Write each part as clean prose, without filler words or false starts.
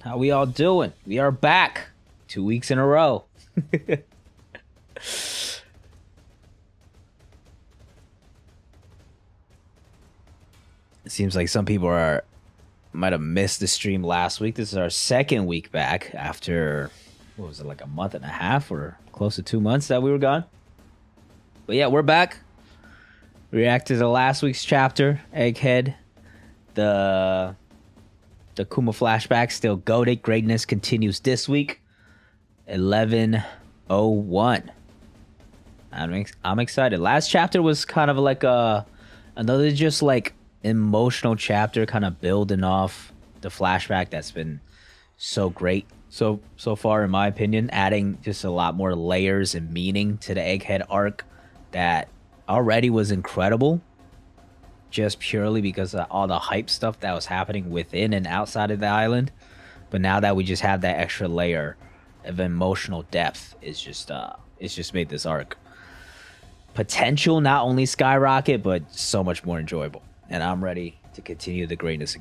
How we all doing? We are back 2 weeks in a row. It seems like some people might have missed the stream last week. This is our second week back after, what was it, like a month and a half or close to 2 months that we were gone. But yeah, we're back. Reacted to last week's chapter, Egghead. The Kuma flashback still goated. Greatness continues this week. 11:01. I'm excited. Last chapter was kind of like another just like emotional chapter, kind of building off the flashback that's been so great so far, in my opinion, adding just a lot more layers and meaning to the Egghead arc that already was incredible, just purely because of all the hype stuff that was happening within and outside of the island. But now that we just have that extra layer of emotional depth, it's just made this arc potential not only skyrocket, but so much more enjoyable. And I'm ready to continue the greatness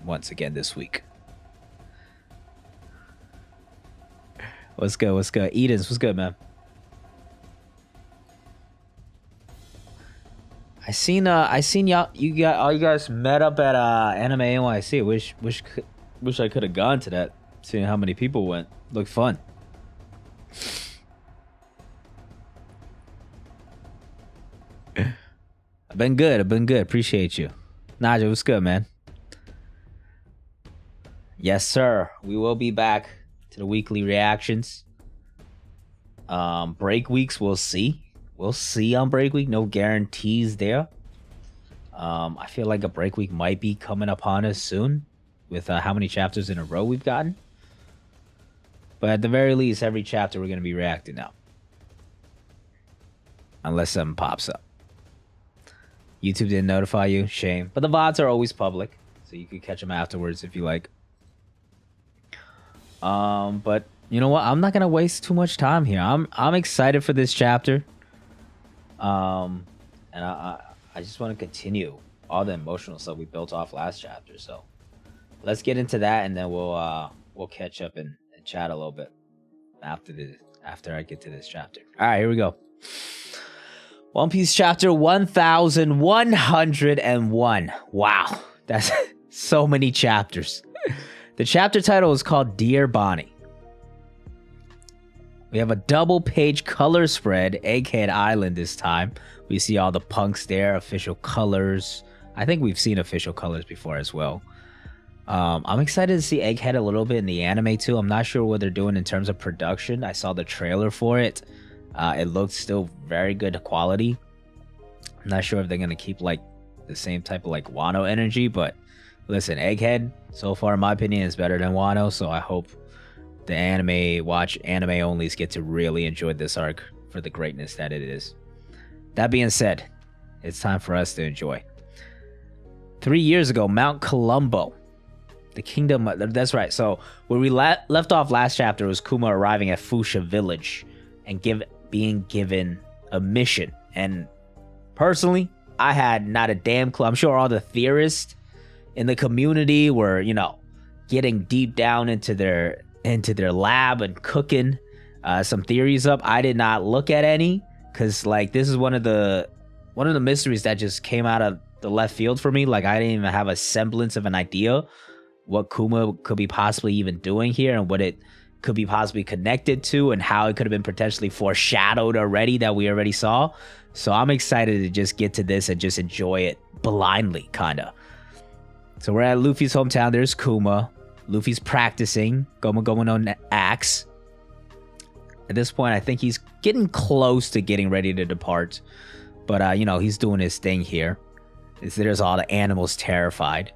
once again this week. What's good? What's good? Edens, what's good, man? I seen y'all. You guys met up at Anime NYC. Wish I could have gone to that. Seeing how many people went, looked fun. I've been good. Appreciate you. Naja, what's good, man? Yes, sir. We will be back to the weekly reactions. Break weeks, we'll see. We'll see on break week. No guarantees there. I feel like a break week might be coming upon us soon with how many chapters in a row we've gotten. But at the very least, every chapter we're going to be reacting now. Unless something pops up. YouTube didn't notify you. Shame. But the VODs are always public, so you can catch them afterwards if you like. But you know what? I'm not going to waste too much time here. I'm excited for this chapter. And I just want to continue all the emotional stuff we built off last chapter. So let's get into that, and then we'll catch up and chat a little bit after I get to this chapter. All right, here we go. One Piece chapter 1101. Wow, that's so many chapters. The chapter title is called Dear Bonney. We have a double-page color spread, Egghead Island this time. We see all the punks there, official colors. I think we've seen official colors before as well. I'm excited to see Egghead a little bit in the anime too. I'm not sure what they're doing in terms of production. I saw the trailer for it. It looked still very good quality. I'm not sure if they're going to keep like the same type of like Wano energy, but listen, Egghead, so far in my opinion, is better than Wano, so I hope the anime onlys get to really enjoy this arc for the greatness that it is. That being said, it's time for us to enjoy. 3 years ago, Mount Columbo, the kingdom. That's right. So where we left off last chapter was Kuma arriving at Fuchsia Village and being given a mission. And personally, I had not a damn clue. I'm sure all the theorists in the community were, you know, getting deep down into their lab and cooking some theories up. I did not look at any, because like this is one of the mysteries that just came out of the left field for me. Like I didn't even have a semblance of an idea what Kuma could be possibly even doing here, and what it could be possibly connected to, and how it could have been potentially foreshadowed already that we already saw. So I'm excited to just get to this and just enjoy it blindly, kinda. So we're at Luffy's hometown. There's Kuma. Luffy's practicing going on axe. At this point, I think he's getting close to getting ready to depart. But, you know, he's doing his thing here. There's all the animals terrified.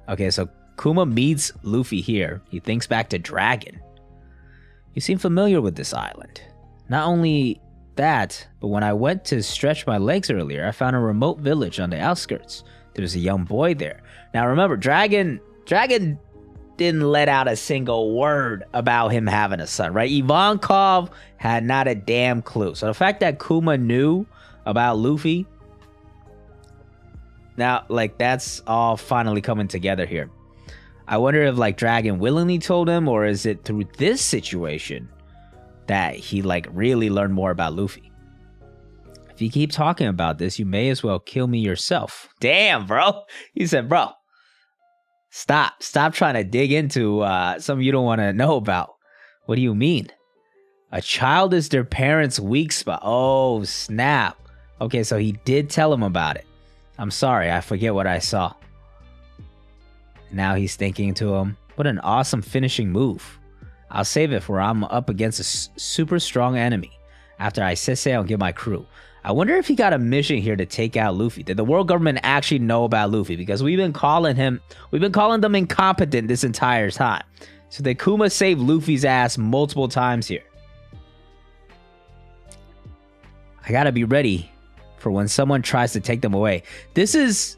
Okay, so Kuma meets Luffy here. He thinks back to Dragon. You seem familiar with this island. Not only that, but when I went to stretch my legs earlier, I found a remote village on the outskirts. There's a young boy there. Now remember, Dragon didn't let out a single word about him having a son, right? Ivankov had not a damn clue. So the fact that Kuma knew about Luffy, now, like, that's all finally coming together here. I wonder if like Dragon willingly told him, or is it through this situation that he like really learned more about Luffy? If you keep talking about this, you may as well kill me yourself. Damn, bro. He said, bro, stop trying to dig into something you don't want to know about. What do you mean? A child is their parents' weak spot. Oh, snap. Okay, so he did tell him about it. I'm sorry, I forget what I saw. Now he's thinking to him, what an awesome finishing move. I'll save it for I'm up against a super strong enemy after I set sail and get my crew. I wonder if he got a mission here to take out Luffy. Did the world government actually know about Luffy? Because we've been calling them incompetent this entire time. So did Kuma save Luffy's ass multiple times here? I gotta be ready for when someone tries to take them away. This is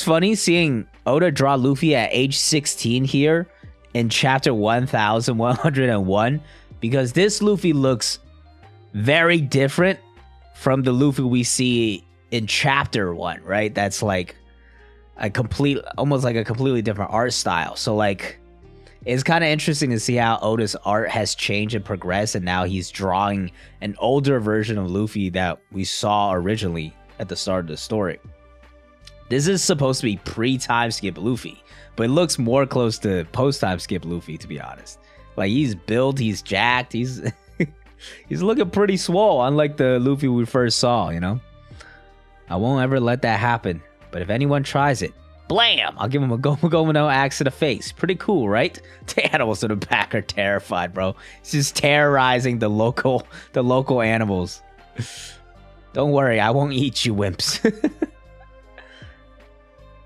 funny seeing Oda draw Luffy at age 16 here in chapter 1101, because this Luffy looks very different from the Luffy we see in chapter 1, right? That's like almost like a completely different art style. So like, it's kind of interesting to see how Oda's art has changed and progressed, and now he's drawing an older version of Luffy that we saw originally at the start of the story. This is supposed to be pre-time skip Luffy, but it looks more close to post-time skip Luffy, to be honest. Like, he's built, he's jacked, he's he's looking pretty swole, unlike the Luffy we first saw, you know? I won't ever let that happen, but if anyone tries it, blam! I'll give him a Gomu axe to the face. Pretty cool, right? The animals in the back are terrified, bro. He's just terrorizing the local animals. Don't worry, I won't eat you, wimps.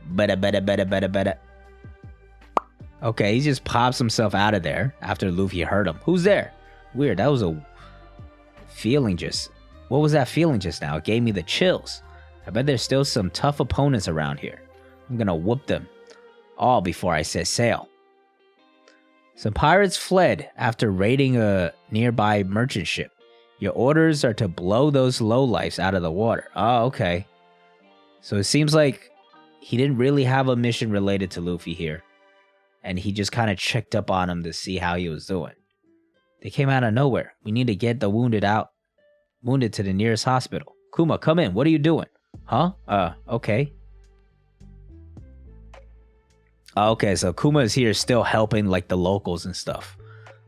Better. Okay, he just pops himself out of there after Luffy hurt him. Who's there? Weird, that was a feeling just... What was that feeling just now? It gave me the chills. I bet there's still some tough opponents around here. I'm gonna whoop them all before I set sail. Some pirates fled after raiding a nearby merchant ship. Your orders are to blow those lowlifes out of the water. Oh, okay. So it seems like he didn't really have a mission related to Luffy here, and he just kind of checked up on him to see how he was doing. They came out of nowhere. We need to get the wounded to the nearest hospital. Kuma, come in. What are you doing? Huh? Okay. Okay, so Kuma is here still helping like the locals and stuff.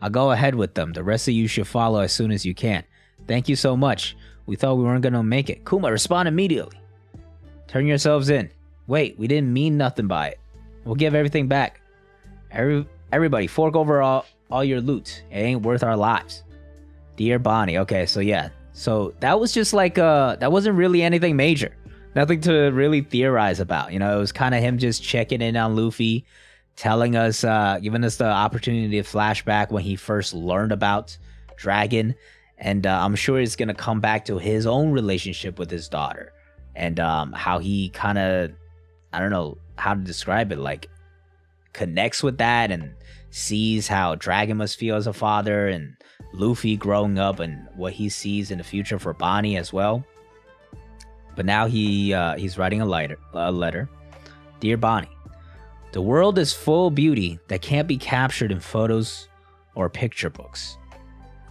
I'll go ahead with them. The rest of you should follow as soon as you can. Thank you so much. We thought we weren't gonna make it. Kuma, respond immediately. Turn yourselves in. Wait, we didn't mean nothing by it. We'll give everything back. Everybody, fork over all your loot. It ain't worth our lives. Dear Bonney. Okay, so yeah. So that was just like, that wasn't really anything major. Nothing to really theorize about. You know, it was kind of him just checking in on Luffy, telling us, giving us the opportunity to flashback when he first learned about Dragon. And I'm sure he's going to come back to his own relationship with his daughter. And how he kind of, I don't know how to describe it, like connects with that and sees how Dragon must feel as a father, and Luffy growing up and what he sees in the future for Bonney as well. But now he's writing a letter. Dear Bonney, the world is full of beauty that can't be captured in photos or picture books.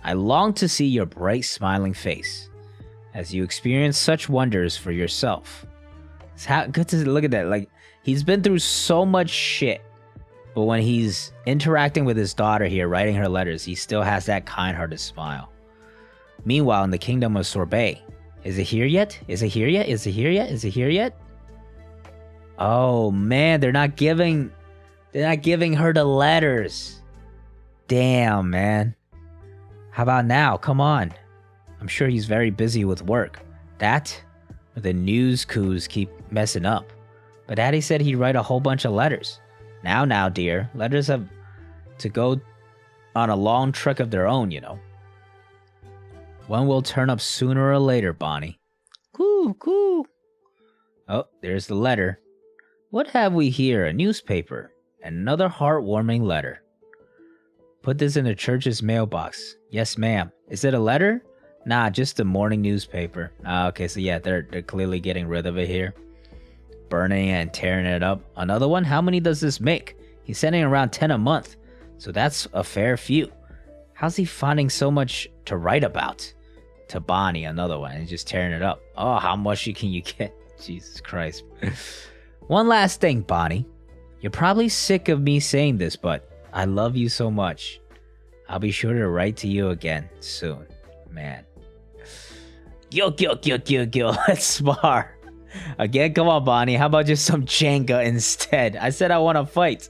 I long to see your bright smiling face as you experience such wonders for yourself. It's good to look at that. Like, he's been through so much shit, but when he's interacting with his daughter here, writing her letters, he still has that kind-hearted smile. Meanwhile, in the kingdom of Sorbet, is it here yet? Is it here yet? Is it here yet? Is it here yet? Oh man, they're not giving her the letters. Damn, man. How about now? Come on. I'm sure he's very busy with work. That, or the news coups keep messing up. But Daddy said he'd write a whole bunch of letters. Now, dear, letters have to go on a long trek of their own, you know. One will turn up sooner or later, Bonney. Cool. Oh, there's the letter. What have we here? A newspaper. And another heartwarming letter. Put this in the church's mailbox. Yes, ma'am. Is it a letter? Nah, just a morning newspaper. Okay, so yeah, they're clearly getting rid of it here. Burning and tearing it up. Another one? How many does this make? He's sending around 10 a month, so that's a fair few. How's he finding so much to write about? To Bonney, another one, and just tearing it up. Oh, how much can you get? Jesus Christ. One last thing, Bonney. You're probably sick of me saying this, but I love you so much. I'll be sure to write to you again soon. Man. Gil. Let's spar. Again, come on, Bonney. How about just some Jenga instead? I said I want to fight.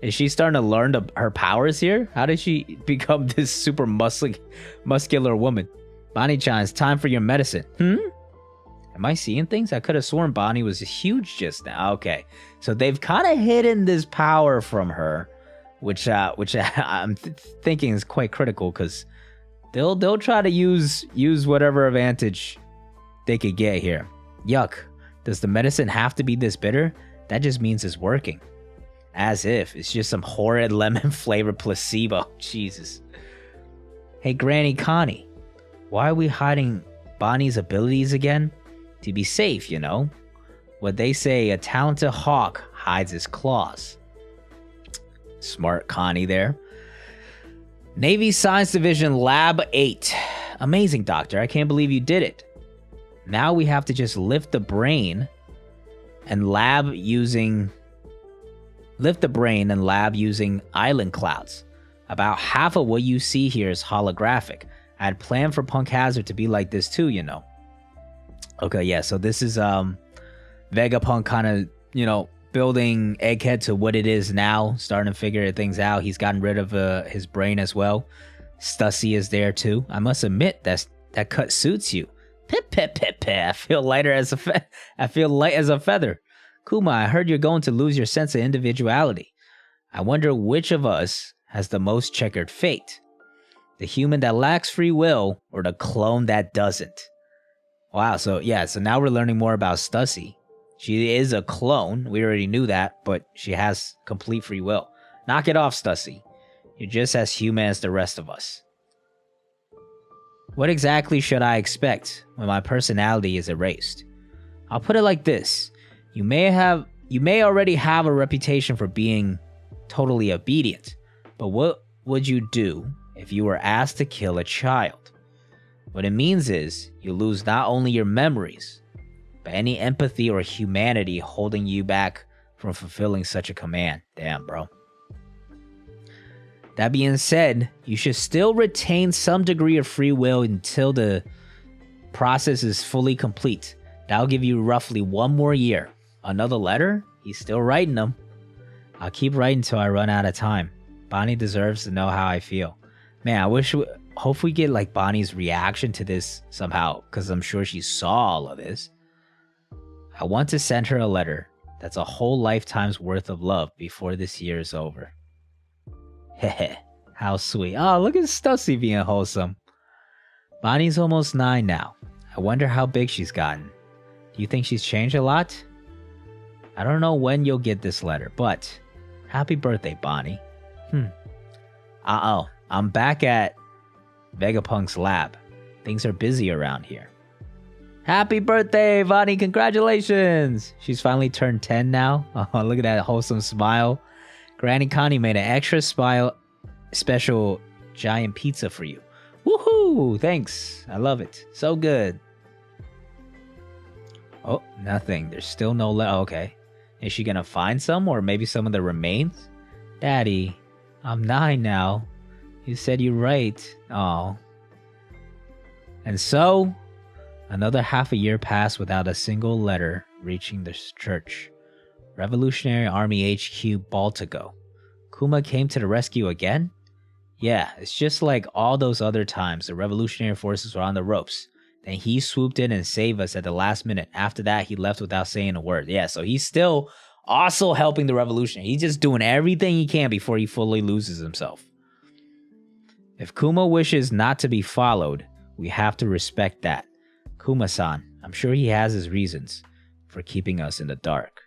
Is she starting to learn her powers here? How did she become this super muscular woman? Bonney-chan, it's time for your medicine. Am I seeing things? I could have sworn Bonney was huge just now. Okay, so they've kind of hidden this power from her, which I'm thinking is quite critical because they'll try to use whatever advantage they could get here. Yuck! Does the medicine have to be this bitter? That just means it's working. As if it's just some horrid lemon flavored placebo. Jesus. Hey, Granny Connie, why are we hiding Bonney's abilities again? To be safe, you know. What they say, a talented hawk hides his claws. Smart Connie there. Navy Science Division Lab 8. Amazing, Doctor. I can't believe you did it. Now we have to just lift the brain and lab using island clouds. About half of what you see here is holographic. I had planned for Punk Hazard to be like this too, you know. Okay, yeah, so this is Vegapunk kind of, you know, building Egghead to what it is now, starting to figure things out. He's gotten rid of his brain as well. Stussy is there too. I must admit that cut suits you. Pip. I feel light as a feather. Kuma, I heard you're going to lose your sense of individuality. I wonder which of us has the most checkered fate. The human that lacks free will or the clone that doesn't. Wow, so now we're learning more about Stussy. She is a clone, we already knew that, but she has complete free will. Knock it off, Stussy. You're just as human as the rest of us. What exactly should I expect when my personality is erased? I'll put it like this. You may already have a reputation for being totally obedient, but what would you do if you were asked to kill a child? What it means is you lose not only your memories, but any empathy or humanity holding you back from fulfilling such a command. Damn, bro. That being said, you should still retain some degree of free will until the process is fully complete. That'll give you roughly 1 more year. Another letter? He's still writing them. I'll keep writing till I run out of time. Bonney deserves to know how I feel. Man, hope we get like Bonnie's reaction to this somehow, because I'm sure she saw all of this. I want to send her a letter that's a whole lifetime's worth of love before this year is over. Heh, how sweet. Oh, look at Stussy being wholesome. Bonnie's almost 9 now. I wonder how big she's gotten. Do you think she's changed a lot? I don't know when you'll get this letter, but happy birthday, Bonney. I'm back at Vegapunk's lab. Things are busy around here. Happy birthday, Bonney! Congratulations! She's finally turned 10 now. Oh, look at that wholesome smile. Granny Connie made an extra special giant pizza for you. Woohoo! Thanks. I love it. So good. Oh, nothing. There's still no okay. Is she gonna find some, or maybe some of the remains? Daddy, I'm 9 now. You said you're right. Oh. And so, another half a year passed without a single letter reaching the church. Revolutionary Army HQ Baltigo. Kuma came to the rescue again? Yeah, it's just like all those other times the revolutionary forces were on the ropes. Then he swooped in and saved us at the last minute. After that, he left without saying a word. Yeah, so he's still also helping the revolution. He's just doing everything he can before he fully loses himself. If Kuma wishes not to be followed, we have to respect that. Kuma-san, I'm sure he has his reasons for keeping us in the dark.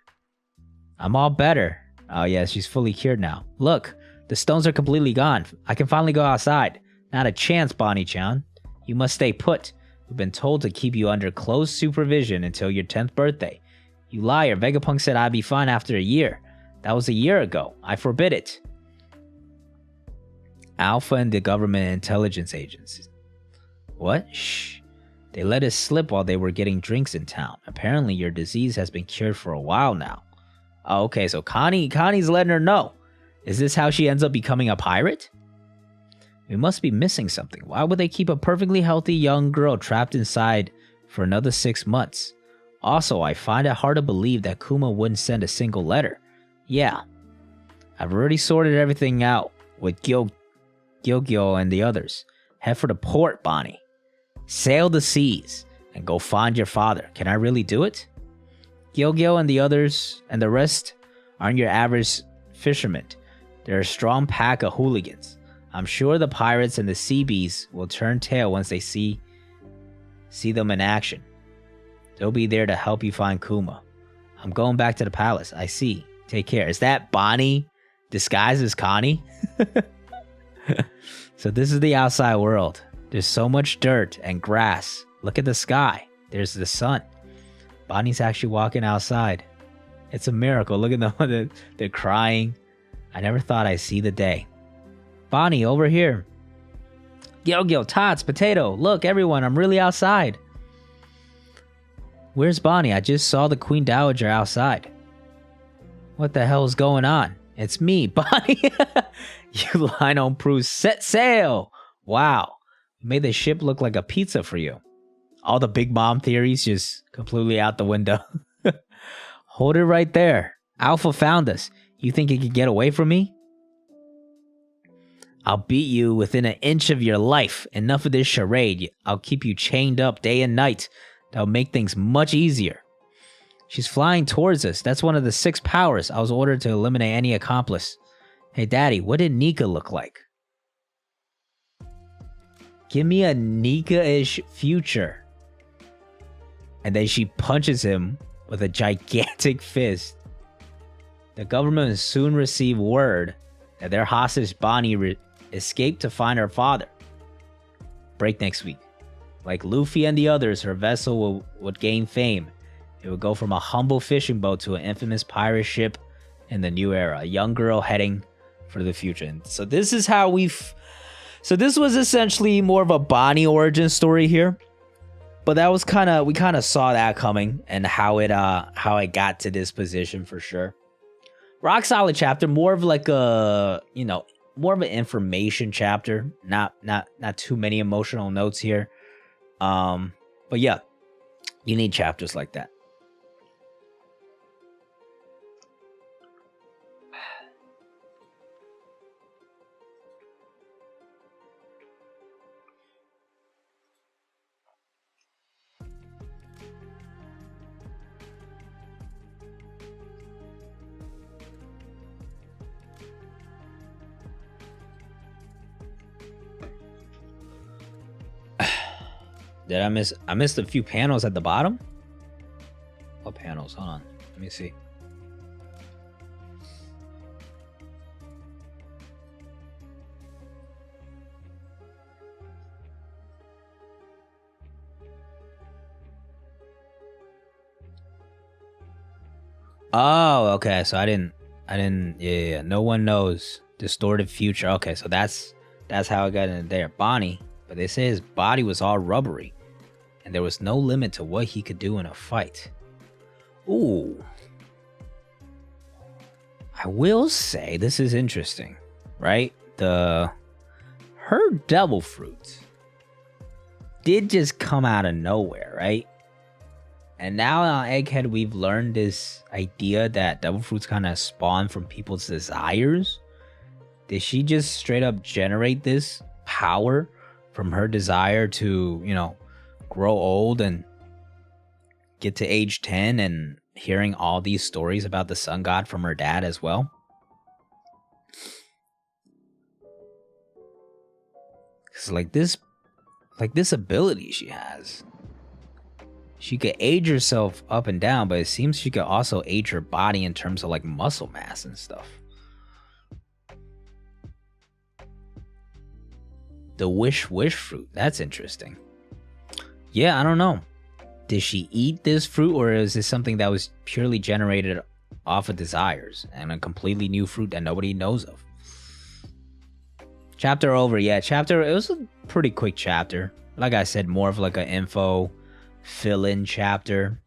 I'm all better. Oh yeah, she's fully cured now. Look, the stones are completely gone. I can finally go outside. Not a chance, Bonney-chan. You must stay put. We've been told to keep you under close supervision until your 10th birthday. You liar. Vegapunk said I'd be fine after a year. That was a year ago. I forbid it. Alpha and the government intelligence agencies. What? Shh. They let us slip while they were getting drinks in town. Apparently your disease has been cured for a while now. Oh, okay, so Connie's letting her know. Is this how she ends up becoming a pirate? We must be missing something. Why would they keep a perfectly healthy young girl trapped inside for another 6 months? Also, I find it hard to believe that Kuma wouldn't send a single letter. Yeah. I've already sorted everything out with Gyo and the others. Head for the port, Bonney. Sail the seas and go find your father. Can I really do it? Gyo and the others and the rest aren't your average fishermen. They're a strong pack of hooligans. I'm sure the pirates and the sea beasts will turn tail once they see them in action. They'll be there to help you find Kuma. I'm going back to the palace. I see. Take care. Is that Bonney disguised as Connie? So this is the outside world. There's so much dirt and grass. Look at the sky. There's the sun. Bonney's actually walking outside. It's a miracle. Look at them. They're crying. I never thought I'd see the day. Bonney, over here. Gyo, Tots, Potato. Look, everyone, I'm really outside. Where's Bonney? I just saw the Queen Dowager outside. What the hell is going on? It's me, Bonney. You line on Prue. Set sail. Wow. You made the ship look like a pizza for you. All the big mom theories just completely out the window. Hold it right there. Alpha found us. You think you could get away from me? I'll beat you within an inch of your life. Enough of this charade. I'll keep you chained up day and night. That'll make things much easier. She's flying towards us. That's one of the 6 powers. I was ordered to eliminate any accomplice. Hey, Daddy, what did Nika look like? Give me a Nika-ish future. And then she punches him with a gigantic fist. The government will soon receive word that their hostage Bonney escaped to find her father. Break next week. Like Luffy and the others, her vessel would gain fame. It would go from a humble fishing boat to an infamous pirate ship in the new era. A young girl heading for the future. And so this is how so this was essentially more of a Bonney origin story here. But that was we kind of saw that coming and how it got to this position for sure. Rock solid chapter, more of like a, more of an information chapter, not too many emotional notes here. But yeah, you need chapters like that. Did I missed a few panels at the bottom? What panels? Hold on. Let me see. Oh, okay. So I didn't. Yeah. No one knows. Distorted future. Okay, so that's how I got in there. Bonney, but they say his body was all rubbery, and there was no limit to what he could do in a fight. Ooh. I will say this is interesting, right? Her devil fruit did just come out of nowhere, right? And now on Egghead, we've learned this idea that devil fruits kind of spawn from people's desires. Did she just straight up generate this power from her desire to, grow old and get to age 10 and hearing all these stories about the sun god from her dad as well? Cause like this ability she has, she could age herself up and down, but it seems she could also age her body in terms of like muscle mass and stuff. The wish fruit, that's interesting. Yeah, I don't know. Did she eat this fruit, or is this something that was purely generated off of desires and a completely new fruit that nobody knows of. Chapter over. Yeah, chapter, it was a pretty quick chapter. Like I said, more of like an info fill-in chapter.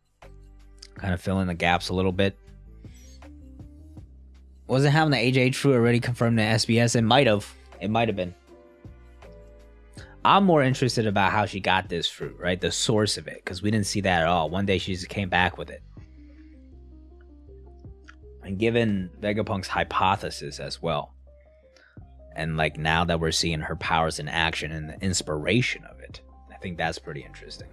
Kind of fill in the gaps a little bit. Wasn't having the HH fruit already confirmed in SBS? It might have. It might have been. I'm more interested about how she got this fruit, right? The source of it, because we didn't see that at all. One day she just came back with it. And given Vegapunk's hypothesis as well, and like now that we're seeing her powers in action and the inspiration of it, I think that's pretty interesting.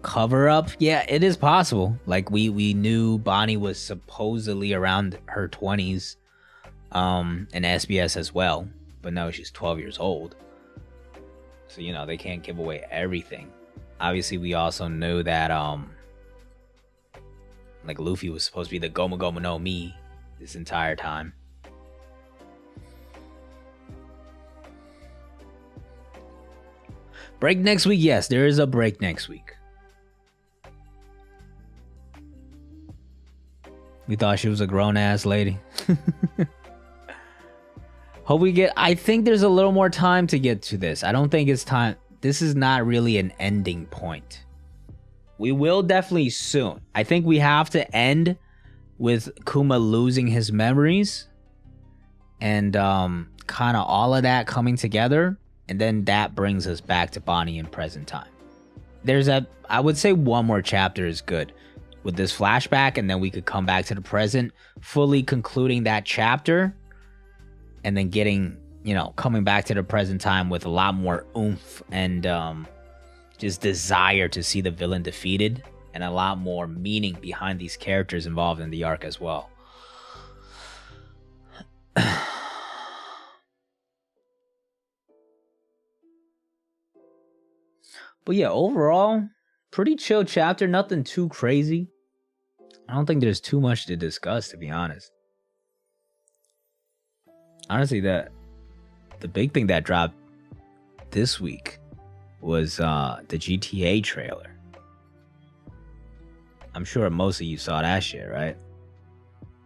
Cover up? Yeah, it is possible. Like we knew Bonney was supposedly around her 20s in SBS as well, but no, she's 12 years old. So, you know, they can't give away everything. Obviously, we also knew that like Luffy was supposed to be the Gomu Gomu no Mi this entire time. Break next week? Yes, there is a break next week. We thought she was a grown-ass lady. Hope we get... I think there's a little more time to get to this. I don't think it's time... This is not really an ending point. We will definitely soon. I think we have to end with Kuma losing his memories. And kind of all of that coming together. And then that brings us back to Bonney in present time. There's a... I would say one more chapter is good. With this flashback, and then we could come back to the present, fully concluding that chapter, and then getting, you know, coming back to the present time with a lot more oomph and just desire to see the villain defeated, and a lot more meaning behind these characters involved in the arc as well. But yeah, overall, pretty chill chapter, nothing too crazy. I don't think there's too much to discuss, to be honest. Honestly, the big thing that dropped this week was the GTA trailer. I'm sure most of you saw that shit, right?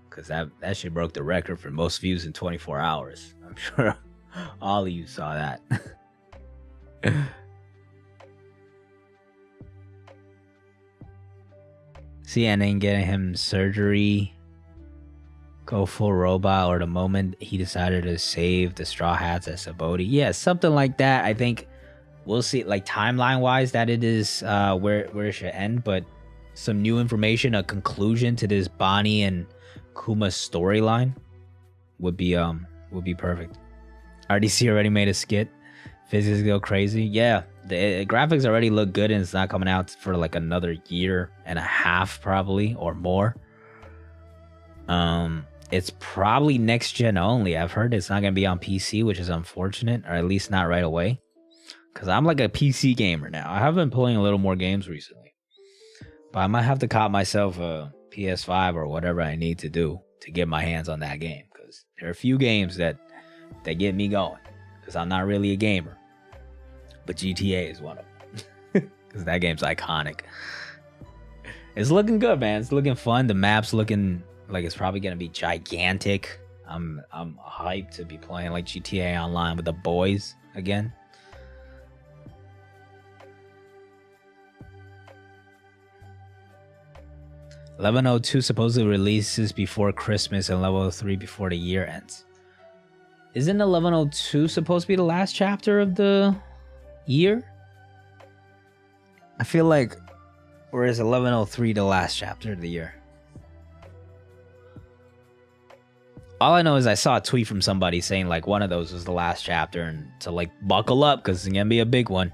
Because that shit broke the record for most views in 24 hours. I'm sure all of you saw that. CNN getting him surgery, go full robot, or the moment he decided to save the Straw Hats at Saboti. Yeah, something like that. I think we'll see, like timeline wise, that it is where it should end. But some new information, a conclusion to this Bonney and Kuma storyline would be perfect. RDC already made a skit. Physics go crazy. Yeah, the graphics already look good, and it's not coming out for like another year and a half probably or more. It's probably next gen only. I've heard it's not gonna be on PC, which is unfortunate, or at least not right away, because I'm like a PC gamer now. I have been playing a little more games recently, but I might have to cop myself a PS5 or whatever I need to do to get my hands on that game, because there are a few games that get me going, because I'm not really a gamer. But GTA is one of them, because that game's iconic. It's looking good, man. It's looking fun. The map's looking like it's probably gonna be gigantic. I'm hyped to be playing like GTA Online with the boys again. .1102 supposedly releases before Christmas and level 3 before the year ends. Isn't 1102 supposed to be the last chapter of the year? I feel like, or is 1103 the last chapter of the year? All I know is I saw a tweet from somebody saying like one of those was the last chapter, and to like buckle up because it's gonna be a big one.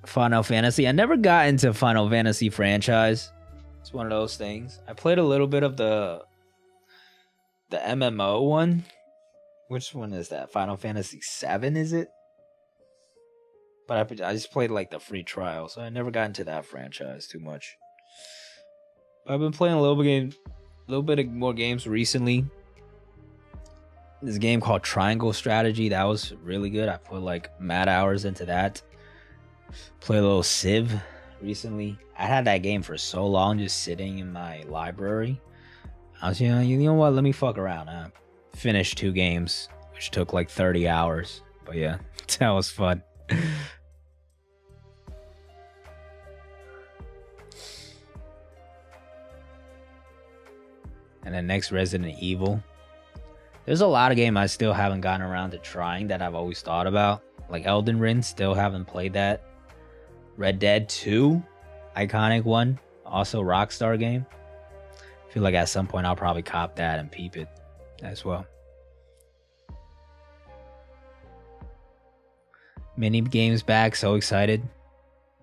Final Fantasy. I never got into Final Fantasy franchise. It's one of those things. I played a little bit of the MMO one. Which one is that? Final Fantasy 7, is it? But I just played like the free trial, so I never got into that franchise too much. But I've been playing a little bit more games recently. This game called Triangle Strategy, that was really good. I put like mad hours into that. Play a little Civ recently. I had that game for so long, just sitting in my library. I was, you know what? Let me fuck around. I finished 2 games, which took like 30 hours. But yeah, that was fun. And then next, Resident Evil. There's a lot of games I still haven't gotten around to trying that I've always thought about. Like Elden Ring, still haven't played that. Red Dead 2, iconic one. Also Rockstar game. I feel like at some point I'll probably cop that and peep it as well. Mini games back, so excited.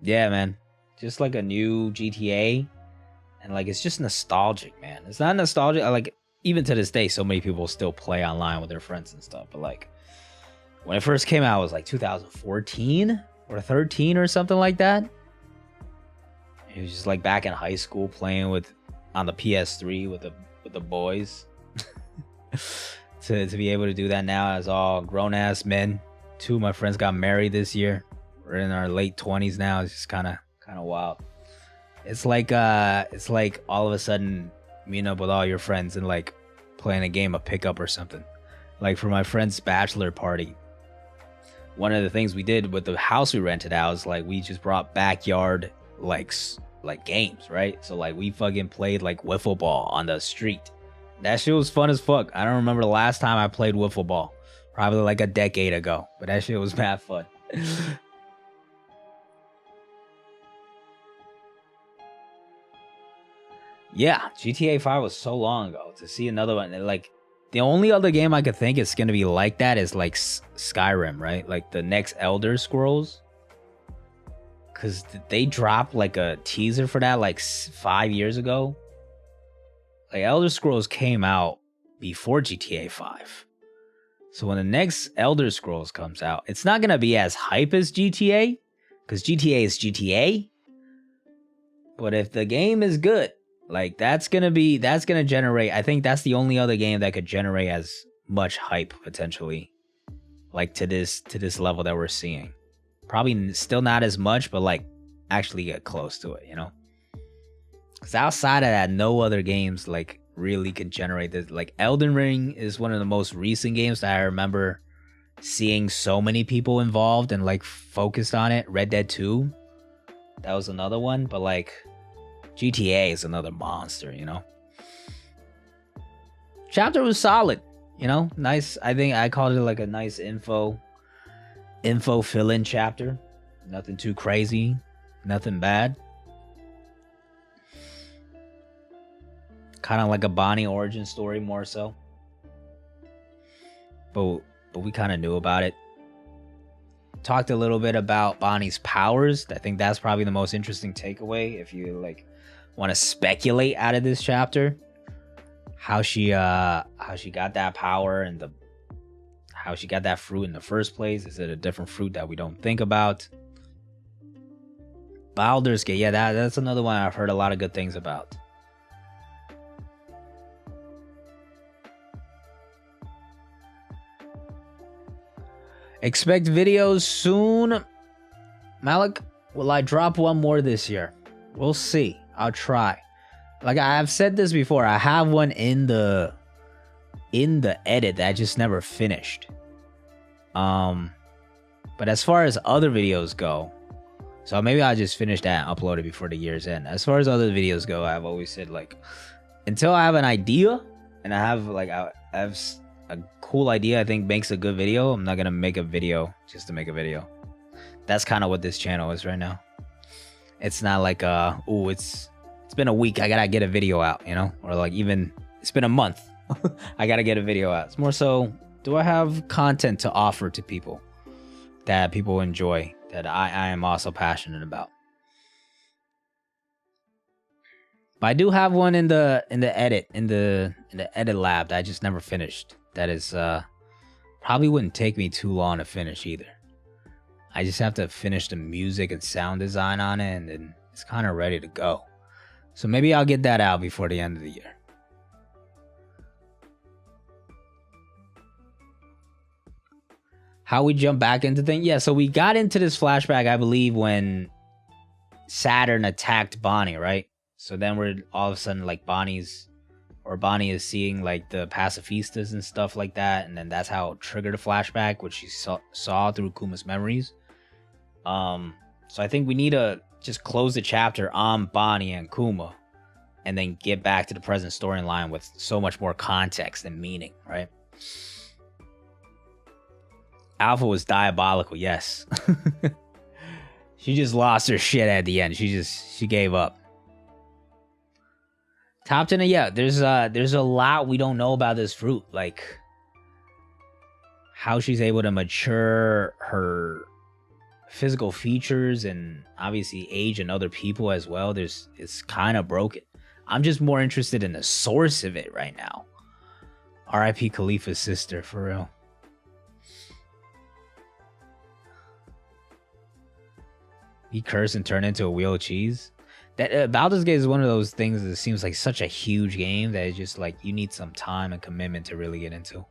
Yeah, man. Just like a new GTA. And like it's just nostalgic, man. It's not nostalgic. Like even to this day, so many people still play online with their friends and stuff. But like when it first came out, it was like 2014 or 13 or something like that. It was just like back in high school playing with on the PS3 with the boys. to be able to do that now as all grown ass men. 2 of my friends got married this year. We're in our late 20s now. It's just kind of wild. It's like all of a sudden meeting up with all your friends and like playing a game of pickup or something. Like for my friend's bachelor party, one of the things we did with the house we rented out is like we just brought backyard like games, right? So like we fucking played like wiffle ball on the street. That shit was fun as fuck. I don't remember the last time I played wiffle ball. Probably like a decade ago, but that shit was mad fun. Yeah, GTA 5 was so long ago. To see another one, like the only other game I could think is gonna be like that is like Skyrim, right? Like the next Elder Scrolls, because they dropped like a teaser for that like 5 years ago. Like Elder Scrolls came out before GTA 5, so when the next Elder Scrolls comes out, it's not gonna be as hype as GTA, because GTA is GTA. But if the game is good, like that's gonna generate. I think that's the only other game that could generate as much hype potentially, like to this level that we're seeing. Probably still not as much, but like actually get close to it, you know. Because outside of that, no other games like really can generate this. Like Elden Ring is one of the most recent games that I remember seeing so many people involved and like focused on it. Red Dead 2, that was another one, but like GTA is another monster, you know. Chapter was solid, you know, nice. I think I called it like a nice info fill-in chapter. Nothing too crazy, nothing bad. Kind of like a Bonney origin story more so. But we kind of knew about it. Talked a little bit about Bonney's powers. I think that's probably the most interesting takeaway if you like want to speculate out of this chapter. How she got that power and how she got that fruit in the first place. Is it a different fruit that we don't think about? Baldur's Gate, yeah, that's another one I've heard a lot of good things about. Expect videos soon. Malik, will I drop one more this year? We'll see. I'll try. Like I've said this before, I have one in the edit that I just never finished. But as far as other videos go, so maybe I'll just finish that and upload it before the year's end. As far as other videos go, I've always said like until I have an idea and I have a cool idea I think makes a good video, I'm not gonna make a video just to make a video. That's kind of what this channel is right now. It's not like it's been a week, I gotta get a video out, you know, or like even it's been a month, I gotta get a video out. It's more so, do I have content to offer to people that people enjoy, that I am also passionate about? But I do have one in the edit lab that I just never finished. That is probably wouldn't take me too long to finish either. I just have to finish the music and sound design on it, and then it's kind of ready to go. So maybe I'll get that out before the end of the year. How we jump back into things? Yeah, so we got into this flashback, I believe, when Saturn attacked Bonney, right? So then we're all of a sudden like Bonney is seeing like the pacifistas and stuff like that, and then that's how it triggered a flashback, which she saw through Kuma's memories. So I think we need to just close the chapter on Bonney and Kuma, and then get back to the present storyline with so much more context and meaning, right? Alpha was diabolical, yes. She just lost her shit at the end. She gave up. Top 10, yeah, there's a lot we don't know about this fruit, like how she's able to mature her physical features and obviously age and other people as well. It's kind of broken. I'm just more interested in the source of it right now. R.I.P. Khalifa's sister, for real. He cursed and turned into a wheel of cheese. That Baldur's Gate is one of those things that seems like such a huge game that it's just like you need some time and commitment to really get into.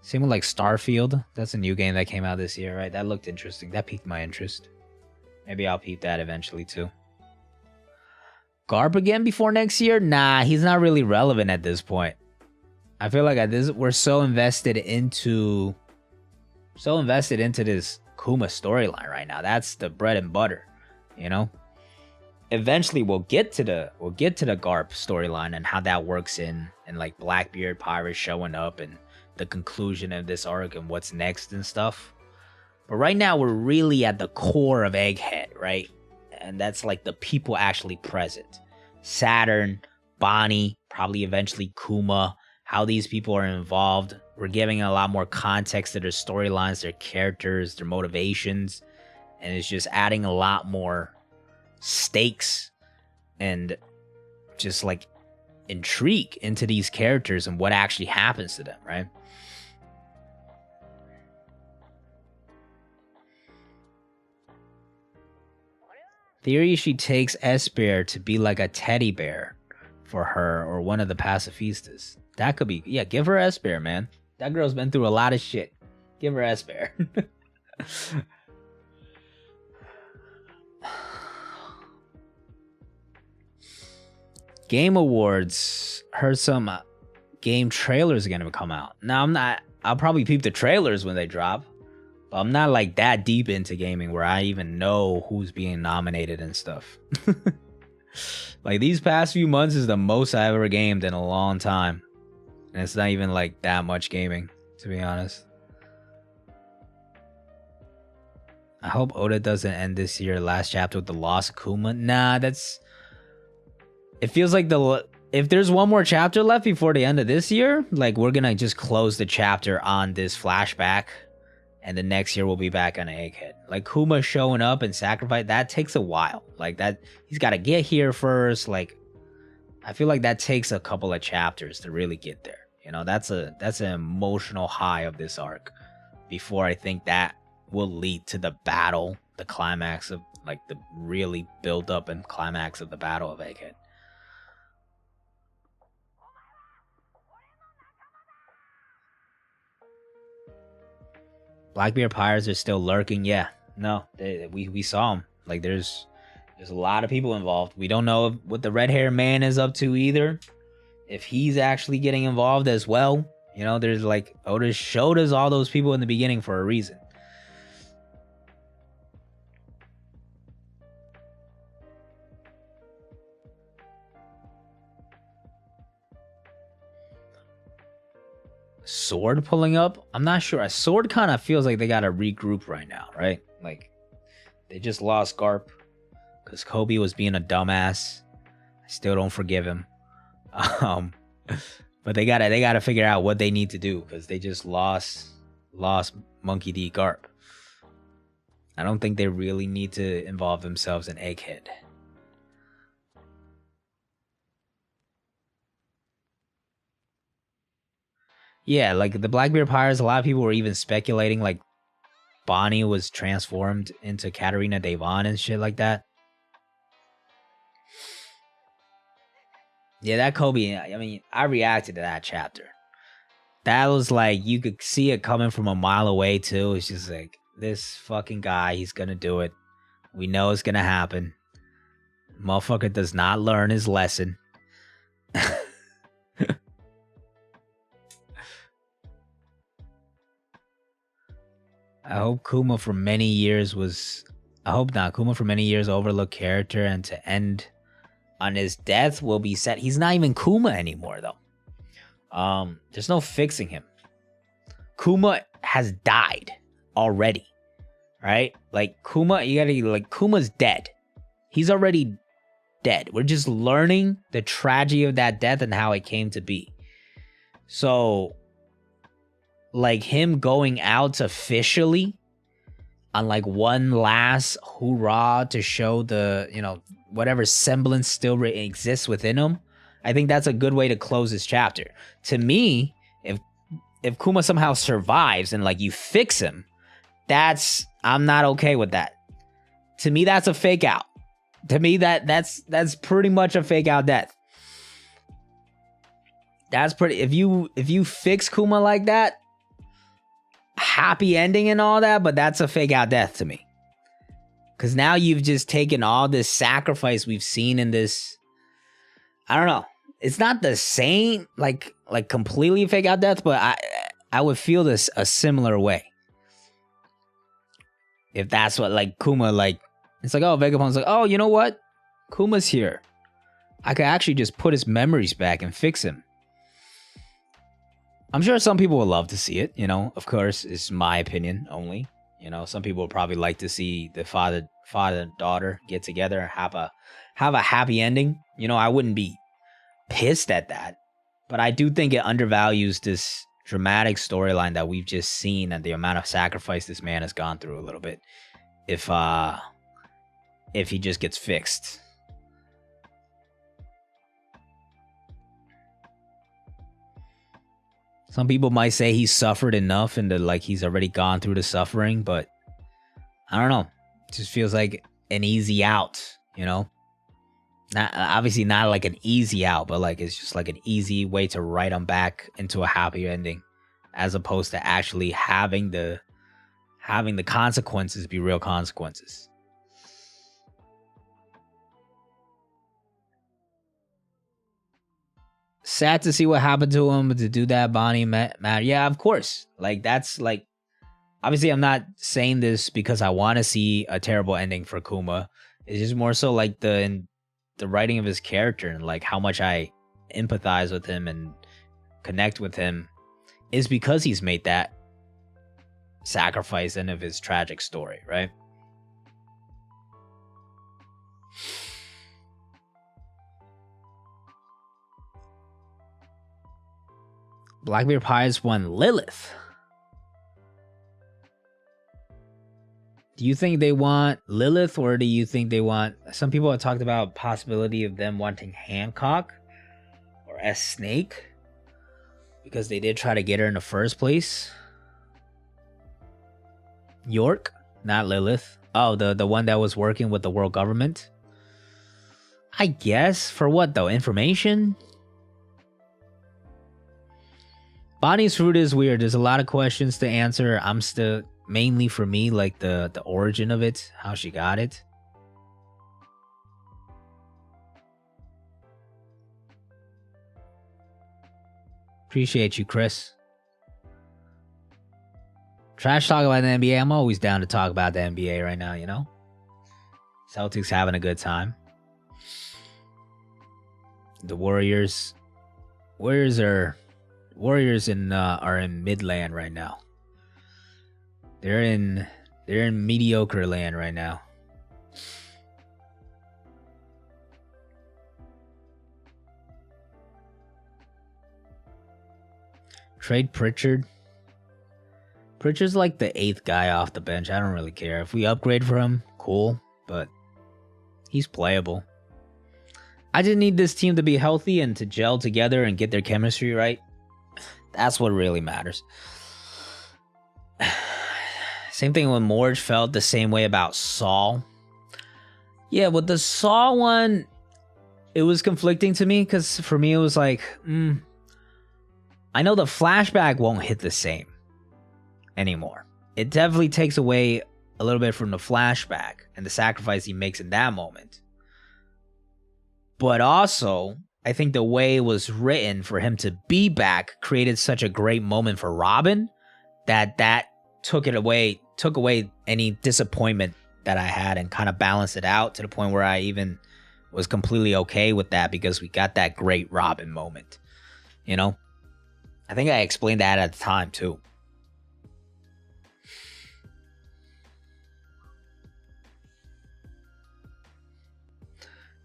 Same with like Starfield. That's a new game that came out this year, right? That looked interesting. That piqued my interest. Maybe I'll peep that eventually too. Garp again before next year? Nah, he's not really relevant at this point. I feel like we're so invested into this Kuma storyline right now. That's the bread and butter, you know? Eventually we'll get to the Garp storyline and how that works in like Blackbeard pirates showing up and the conclusion of this arc and what's next and stuff. But right now we're really at the core of Egghead, right? And that's like the people actually present. Saturn, Bonney, probably eventually Kuma, how these people are involved. We're giving a lot more context to their storylines, their characters, their motivations, and it's just adding a lot more stakes and just like intrigue into these characters and what actually happens to them, right? Theory she takes Esper to be like a teddy bear for her or one of the pacifistas. That could be, yeah, give her Esper, man. That girl's been through a lot of shit. Give her Esper. Game Awards. Heard some game trailers are gonna come out. Now I'll probably peep the trailers when they drop. But I'm not like that deep into gaming where I even know who's being nominated and stuff. Like these past few months is the most I've ever gamed in a long time. And it's not even like that much gaming, to be honest. I hope Oda doesn't end this year last chapter with the lost Kuma. Nah, it feels like if there's one more chapter left before the end of this year, like we're gonna just close the chapter on this flashback. And the next year we'll be back on Egghead. Like Kuma showing up and sacrifice, that takes a while. Like that, he's got to get here first. Like, I feel like that takes a couple of chapters to really get there. You know, that's an emotional high of this arc. Before I think that will lead to the battle, the climax of like the really build up and climax of the battle of Egghead. Blackbeard pirates are still lurking. Yeah, no, we saw them. Like there's a lot of people involved. We don't know what the red hair man is up to either. If he's actually getting involved as well. You know, there's like Oda showed us all those people in the beginning for a reason. Sword pulling up? I'm not sure. A Sword kind of feels like they gotta regroup right now, right? Like they just lost Garp because Kobe was being a dumbass. I still don't forgive him. But they gotta figure out what they need to do because they just lost Monkey D. Garp. I don't think they really need to involve themselves in Egghead. Yeah, like the Blackbeard Pirates, a lot of people were even speculating like Bonney was transformed into Katarina Devon and shit like that. Yeah, that Kobe, I mean, I reacted to that chapter. That was like, you could see it coming from a mile away too. It's just like, this fucking guy, he's gonna do it. We know it's gonna happen. Motherfucker does not learn his lesson. I hope Kuma for many years was... I hope not. Kuma for many years overlooked character, and to end on his death will be set. He's not even Kuma anymore, though. There's no fixing him. Kuma has died already, right? Like, Kuma, Kuma's dead. He's already dead. We're just learning the tragedy of that death and how it came to be. So, like, him going out officially on like one last hoorah to show the, you know, whatever semblance still exists within him, I think that's a good way to close this chapter. To me, if Kuma somehow survives and like you fix him, I'm not okay with that. To me, that's a fake out. To me, that's pretty much a fake out death. That's pretty... If you fix Kuma like that, happy ending and all that, but that's a fake out death to me. Because now you've just taken all this sacrifice we've seen in this... I don't know. It's not the same, like completely fake out death, but I would feel this a similar way. If that's what, like, Kuma, like... It's like, oh, Vegapunk's like, oh, you know what? Kuma's here. I could actually just put his memories back and fix him. I'm sure some people would love to see it, you know. Of course, it's my opinion only. You know, some people would probably like to see the father and daughter get together, have a happy ending. You know, I wouldn't be pissed at that. But I do think it undervalues this dramatic storyline that we've just seen and the amount of sacrifice this man has gone through a little bit. If he just gets fixed. Some people might say he suffered enough and that, like, he's already gone through the suffering, but I don't know. It just feels like an easy out, you know? Obviously not like an easy out, but like it's just like an easy way to write him back into a happy ending, as opposed to actually having the consequences be real consequences. Sad to see what happened to him, but to do that, Bonney, Matt, yeah, of course. Like, that's like, obviously I'm not saying this because I want to see a terrible ending for Kuma. It's just more so like the writing of his character and like how much I empathize with him and connect with him is because he's made that sacrifice end of his tragic story, right? Blackbeard Pies won Lilith. Do you think they want Lilith, or do you think they want... Some people have talked about possibility of them wanting Hancock or S. Snake, because they did try to get her in the first place. York, not Lilith. Oh, the one that was working with the world government. I guess. For what, though? Information? Bonnie's fruit is weird. There's a lot of questions to answer. I'm still... Mainly for me, like the origin of it. How she got it. Appreciate you, Chris. Trash talk about the NBA. I'm always down to talk about the NBA right now, you know? Celtics having a good time. The Warriors are in Midland right now. They're in mediocre land right now. Trade Pritchard. Pritchard's like the 8th guy off the bench. I don't really care. If we upgrade for him, cool. But he's playable. I just need this team to be healthy and to gel together and get their chemistry right. That's what really matters. Same thing when Morge felt the same way about Saul. Yeah, with the Saul one, it was conflicting to me because for me it was like, I know the flashback won't hit the same anymore. It definitely takes away a little bit from the flashback and the sacrifice he makes in that moment. But also, I think the way it was written for him to be back created such a great moment for Robin that took away any disappointment that I had and kind of balanced it out to the point where I even was completely okay with that because we got that great Robin moment. You know? I think I explained that at the time too.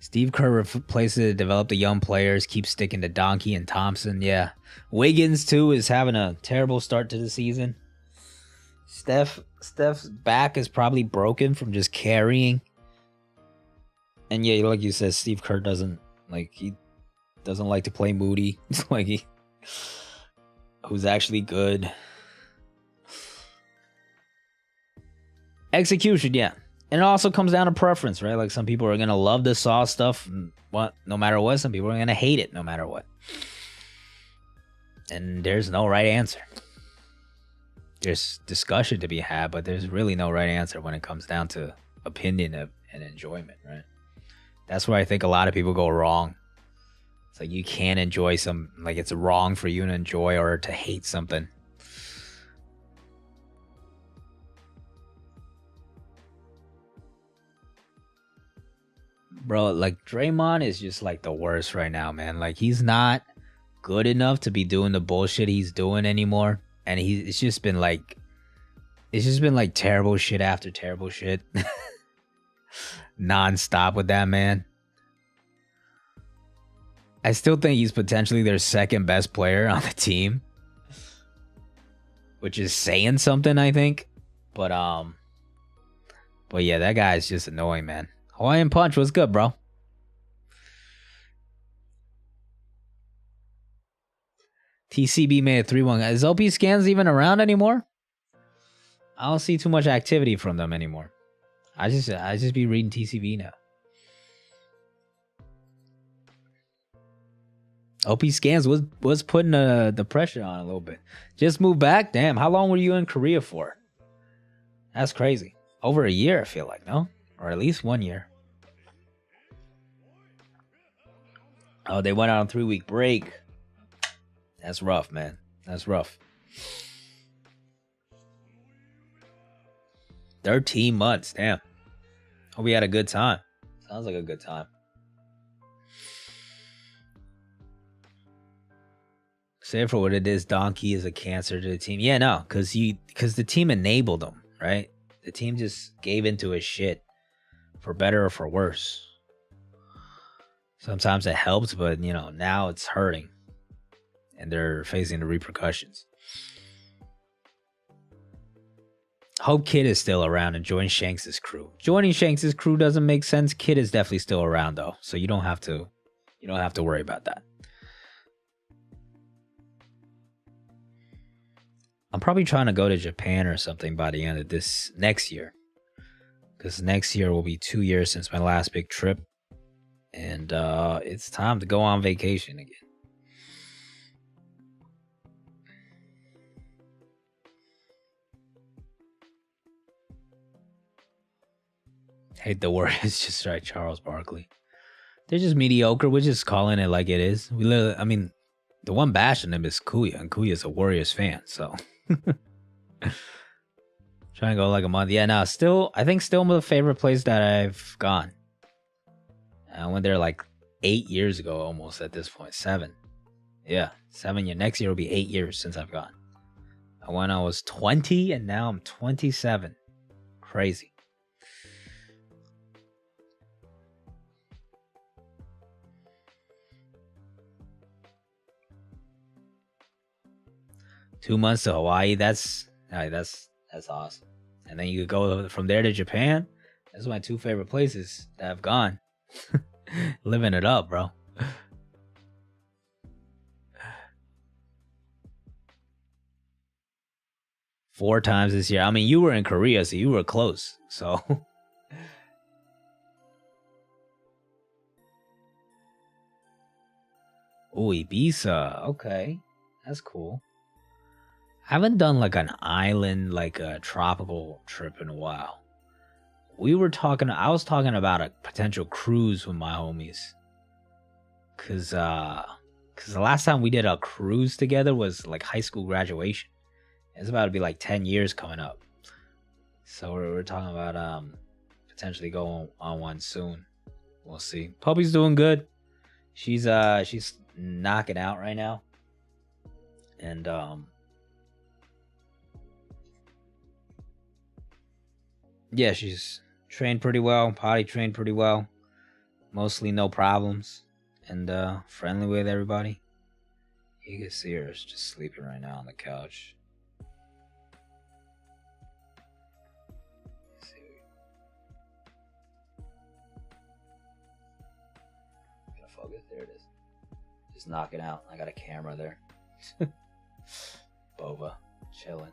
Steve Kerr replaces it, develop the young players, keep sticking to Donkey and Thompson. Yeah. Wiggins, too, is having a terrible start to the season. Steph's back is probably broken from just carrying. And yeah, like you said, Steve Kerr doesn't like to play Moody. It's like who's actually good. Execution, yeah. And it also comes down to preference, right? Like some people are going to love the Saw stuff no matter what. Some people are going to hate it no matter what. And there's no right answer. There's discussion to be had, but there's really no right answer when it comes down to opinion and enjoyment, right? That's where I think a lot of people go wrong. It's like you can't enjoy like it's wrong for you to enjoy or to hate something. Bro, like Draymond is just like the worst right now, man. Like he's not good enough to be doing the bullshit he's doing anymore. And it's just been like terrible shit after terrible shit. Non-stop with that man. I still think he's potentially their second best player on the team. Which is saying something, I think. But yeah, that guy is just annoying, man. Hawaiian Punch, what's good, bro? TCB made a 3-1. Is OP Scans even around anymore? I don't see too much activity from them anymore. I just be reading TCB now. OP Scans was putting the pressure on a little bit. Just moved back? Damn, how long were you in Korea for? That's crazy. Over a year, I feel like, no? Or at least 1 year. Oh, they went on a 3-week break. That's rough, man. That's rough. 13 months, damn. Hope we had a good time. Sounds like a good time. Say for what it is, Donkey is a cancer to the team. Yeah, no, because the team enabled him, right? The team just gave into his shit, for better or for worse. Sometimes it helps, but now it's hurting, and they're facing the repercussions. Hope Kid is still around and join Shanks' crew. Joining Shanks' crew doesn't make sense. Kid is definitely still around though, so you don't have to worry about that. I'm probably trying to go to Japan or something by the end of this next year. Because next year will be 2 years since my last big trip. And it's time to go on vacation again. Hate the word. It's just right, Charles Barkley. They're just mediocre. We're just calling it like it is. The one bashing them is Kuya, and Kuya's a Warriors fan, so... Trying to go like a month. Yeah, no, I think still my favorite place that I've gone. I went there like 8 years ago almost at this point. 7. Yeah, 7 years. Next year will be 8 years since I've gone. I went when I was 20 and now I'm 27. Crazy. Two months to Hawaii. That's awesome. And then you could go from there to Japan. That's my 2 favorite places that I've gone. Living it up, bro. Four times this year. I mean, you were in Korea, so you were close. So. Ooh, Ibiza. Okay. That's cool. I haven't done like an island, like a tropical trip in a while. I was talking about a potential cruise with my homies. Cause the last time we did a cruise together was like high school graduation. It's about to be like 10 years coming up. So we're talking about potentially going on one soon. We'll see. Puppy's doing good. She's knocking out right now. And yeah, she's trained pretty well, potty trained pretty well. Mostly no problems. And friendly with everybody. You can see her just sleeping right now on the couch. Focus. There it is. Just knocking out. I got a camera there. Boba chilling.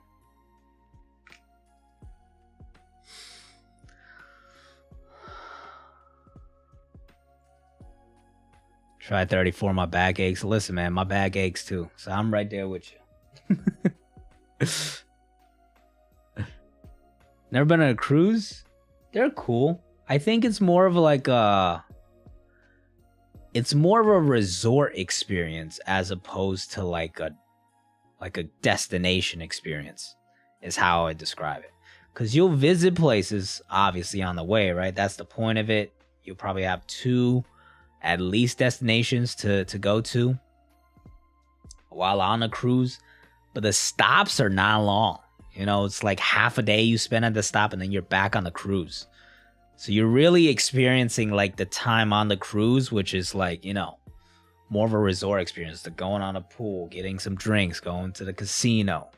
Try 34. My back aches. Listen, man, my back aches too. So I'm right there with you. Never been on a cruise? They're cool. I think it's more of like it's more of a resort experience as opposed to like a destination experience is how I describe it. Because you'll visit places obviously on the way, right? That's the point of it. You'll probably have 2 at least destinations to go to while on a cruise, but the stops are not long. You know, it's like half a day you spend at the stop and then you're back on the cruise. So you're really experiencing like the time on the cruise, which is like, you know, more of a resort experience. The going on a pool, getting some drinks, going to the casino,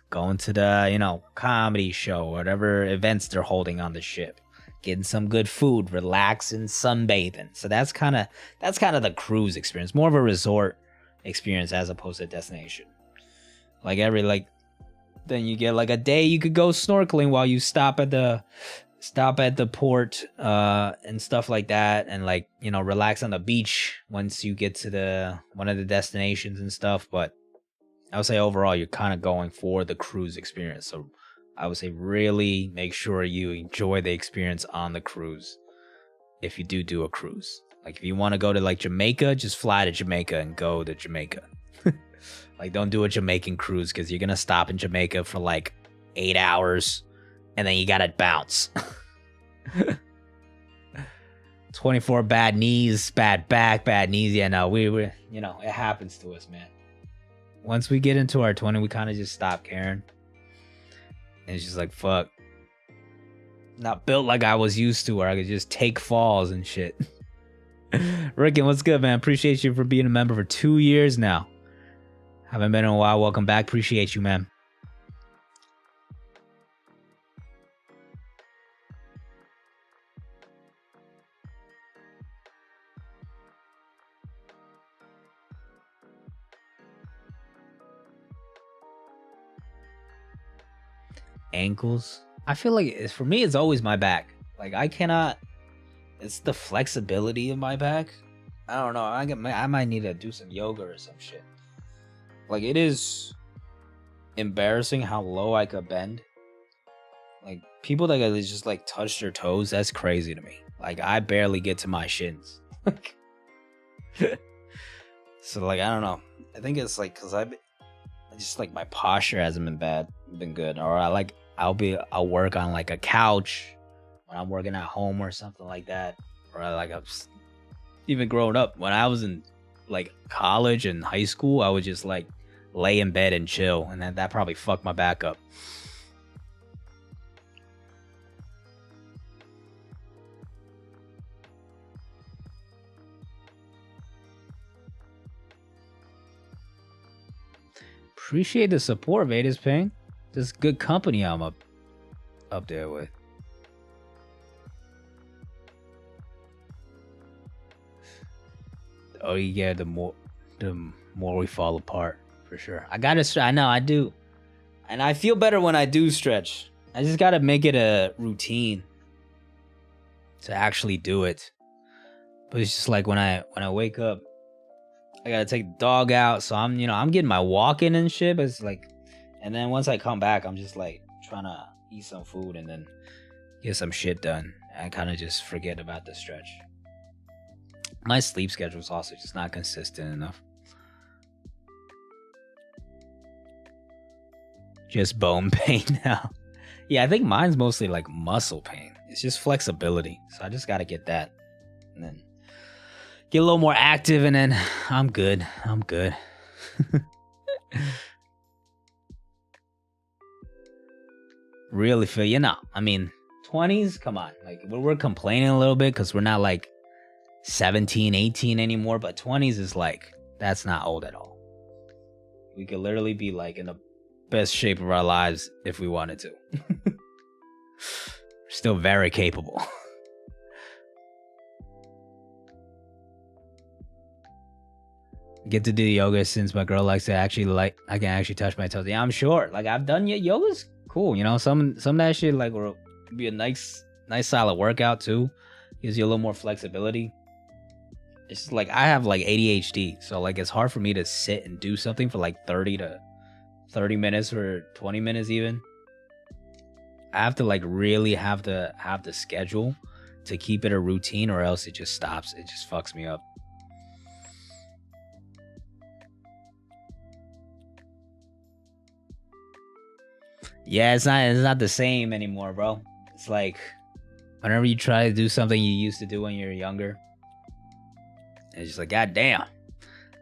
going to the, you know, comedy show, whatever events they're holding on the ship, getting some good food, relaxing, sunbathing. So that's kind of the cruise experience, more of a resort experience as opposed to destination. Like then you get like a day you could go snorkeling while you stop at the port and stuff like that, and like, you know, relax on the beach once you get to one of the destinations and stuff. But I would say overall you're kind of going for the cruise experience. So I would say really make sure you enjoy the experience on the cruise if you do a cruise. Like if you want to go to like Jamaica, just fly to Jamaica and go to Jamaica. Like don't do a Jamaican cruise because you're gonna stop in Jamaica for like 8 hours and then you gotta bounce. 24 bad knees, bad back, bad knees. Yeah, no, we you know, it happens to us, man. Once we get into our 20, we kind of just stop caring. And it's just like, fuck. Not built like I was used to, where I could just take falls and shit. Ricken, what's good, man? Appreciate you for being a member for 2 years now. Haven't been in a while. Welcome back. Appreciate you, man. Ankles. I feel like for me, it's always my back. Like I cannot. It's the flexibility of my back. I don't know. I might need to do some yoga or some shit. Like it is embarrassing how low I could bend. Like people that just like touch their toes, that's crazy to me. Like I barely get to my shins. So like I don't know. I think it's like because I just like my posture hasn't been good. Or I'll work on like a couch when I'm working at home or something like that. Or even growing up when I was in like college and high school, I would just like lay in bed and chill, and that probably fucked my back up. Appreciate the support, Vedas Ping. This good company I'm up there with. Oh yeah, the more we fall apart, for sure. I know I do, and I feel better when I do stretch. I just gotta make it a routine to actually do it. But it's just like when I wake up, I gotta take the dog out, so I'm, you know, I'm getting my walk in and shit. But it's like, and then once I come back, I'm just like trying to eat some food and then get some shit done. And kind of just forget about the stretch. My sleep schedule is also just not consistent enough. Just bone pain now. Yeah, I think mine's mostly like muscle pain. It's just flexibility. So I just gotta get that. And then get a little more active and then I'm good. I'm good. Really feel, you know, I mean, 20s, come on. Like, we're complaining a little bit because we're not like 17, 18 anymore. But 20s is like, that's not old at all. We could literally be like in the best shape of our lives if we wanted to. Still very capable. Get to do yoga since my girl likes to actually like I can actually touch my toes. Yeah, I'm sure. Like I've done yoga's cool, you know. Some of that shit like will be a nice solid workout too. Gives you a little more flexibility. It's just like I have like ADHD, so like it's hard for me to sit and do something for like 30 minutes or 20 minutes even. I have to like really have the schedule to keep it a routine, or else it just stops. It just fucks me up. Yeah, it's not the same anymore, bro. It's like whenever you try to do something you used to do when you were younger, it's just like, God damn,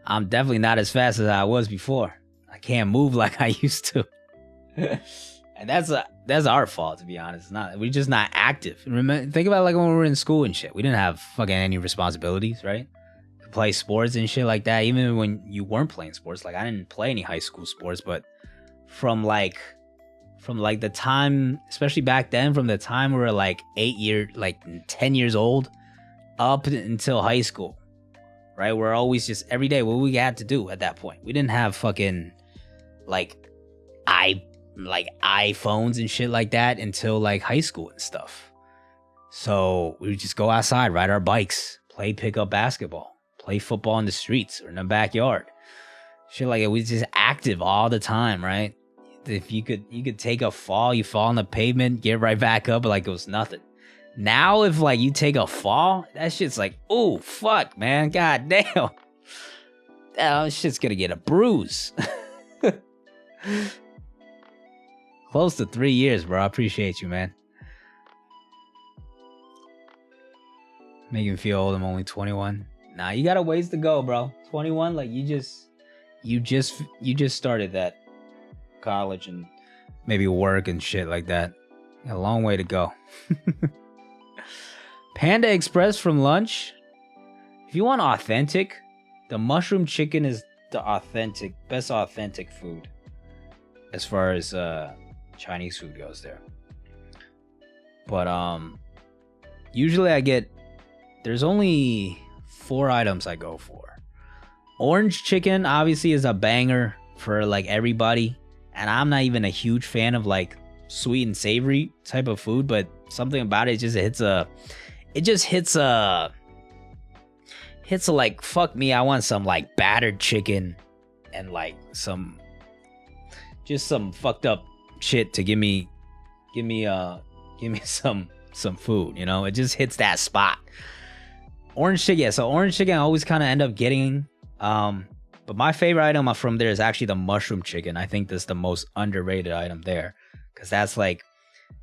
I'm definitely not as fast as I was before. I can't move like I used to. And that's our fault, to be honest. We're just not active. Remember, think about like when we were in school and shit. We didn't have fucking any responsibilities, right? Play sports and shit like that. Even when you weren't playing sports, like I didn't play any high school sports, but from like the time, especially back then, from the time we were like 10 years old up until high school, right? We're always just every day what we had to do at that point. We didn't have fucking like iPhones and shit like that until like high school and stuff. So we would just go outside, ride our bikes, play pickup basketball, play football in the streets or in the backyard. Shit like it. We just active all the time, right? If you could take a fall, you fall on the pavement, get right back up like it was nothing. Now, if like you take a fall, that shit's like, oh fuck, man, god damn, that shit's gonna get a bruise. Close to 3 years, bro. I appreciate you, man. Making me feel old. I'm only 21. Nah, you got a ways to go, bro. 21, like you just started that. College and maybe work and shit like that. A long way to go. Panda Express from lunch. If you want authentic, the mushroom chicken is the best authentic food as far as Chinese food goes there. But usually there's only 4 items I go for. Orange chicken obviously is a banger for like everybody. And I'm not even a huge fan of like sweet and savory type of food, but something about it just hits a like, fuck me, I want some like battered chicken and like some fucked up shit to give me some food, you know? It just hits that spot. Orange chicken, yeah, so orange chicken I always kind of end up getting. But my favorite item from there is actually the mushroom chicken. I think that's the most underrated item there. Because that's like,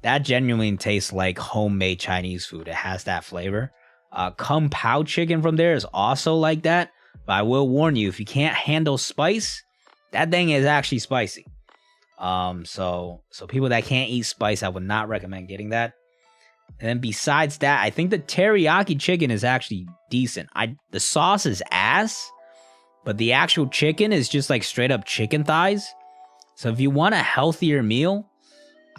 that genuinely tastes like homemade Chinese food. It has that flavor. Kung Pao chicken from there is also like that. But I will warn you, if you can't handle spice, that thing is actually spicy. So people that can't eat spice, I would not recommend getting that. And then besides that, I think the teriyaki chicken is actually decent. The sauce is ass. But the actual chicken is just like straight up chicken thighs. So if you want a healthier meal,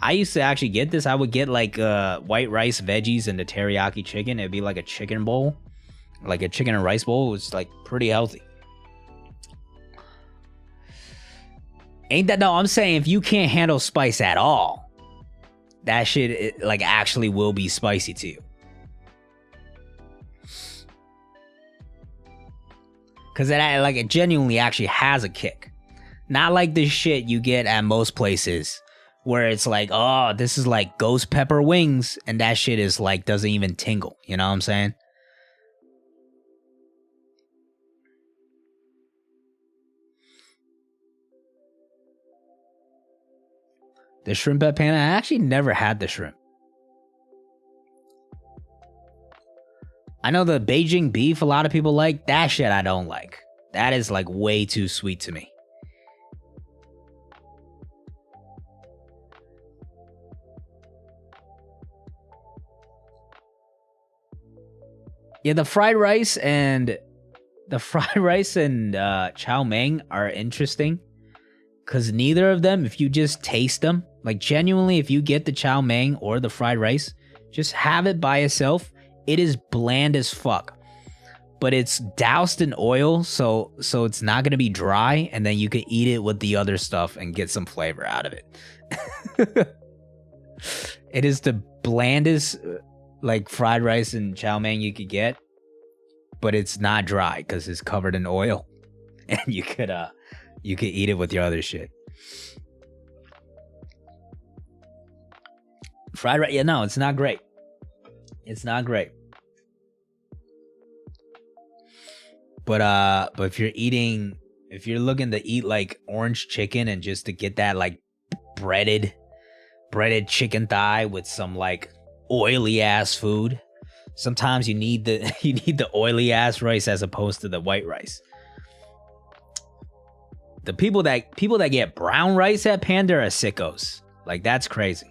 I used to actually get this. I would get like white rice, veggies, and the teriyaki chicken. It'd be like a chicken bowl. Like a chicken and rice bowl. It was like pretty healthy. Ain't that, no, I'm saying if you can't handle spice at all, that shit like actually will be spicy to you. Because it genuinely actually has a kick. Not like the shit you get at most places where it's like, oh, this is like ghost pepper wings, and that shit is like doesn't even tingle. You know what I'm saying? The shrimp at Panda, I actually never had the shrimp. I know the Beijing beef a lot of people like. That shit I don't like. That is like way too sweet to me. Yeah, the fried rice and chow mein are interesting. Because neither of them, if you just taste them, like genuinely, if you get the chow mein or the fried rice, just have it by itself. It is bland as fuck. But it's doused in oil, so it's not going to be dry. And then you can eat it with the other stuff and get some flavor out of it. It is the blandest like fried rice and chow mein you could get. But it's not dry because it's covered in oil. And you could eat it with your other shit. Fried rice, yeah, no, it's not great. It's not great. But if you're looking to eat like orange chicken and just to get that like breaded chicken thigh with some like oily ass food, sometimes you need the oily ass rice as opposed to the white rice. The people that get brown rice at Panda are sickos. Like, that's crazy.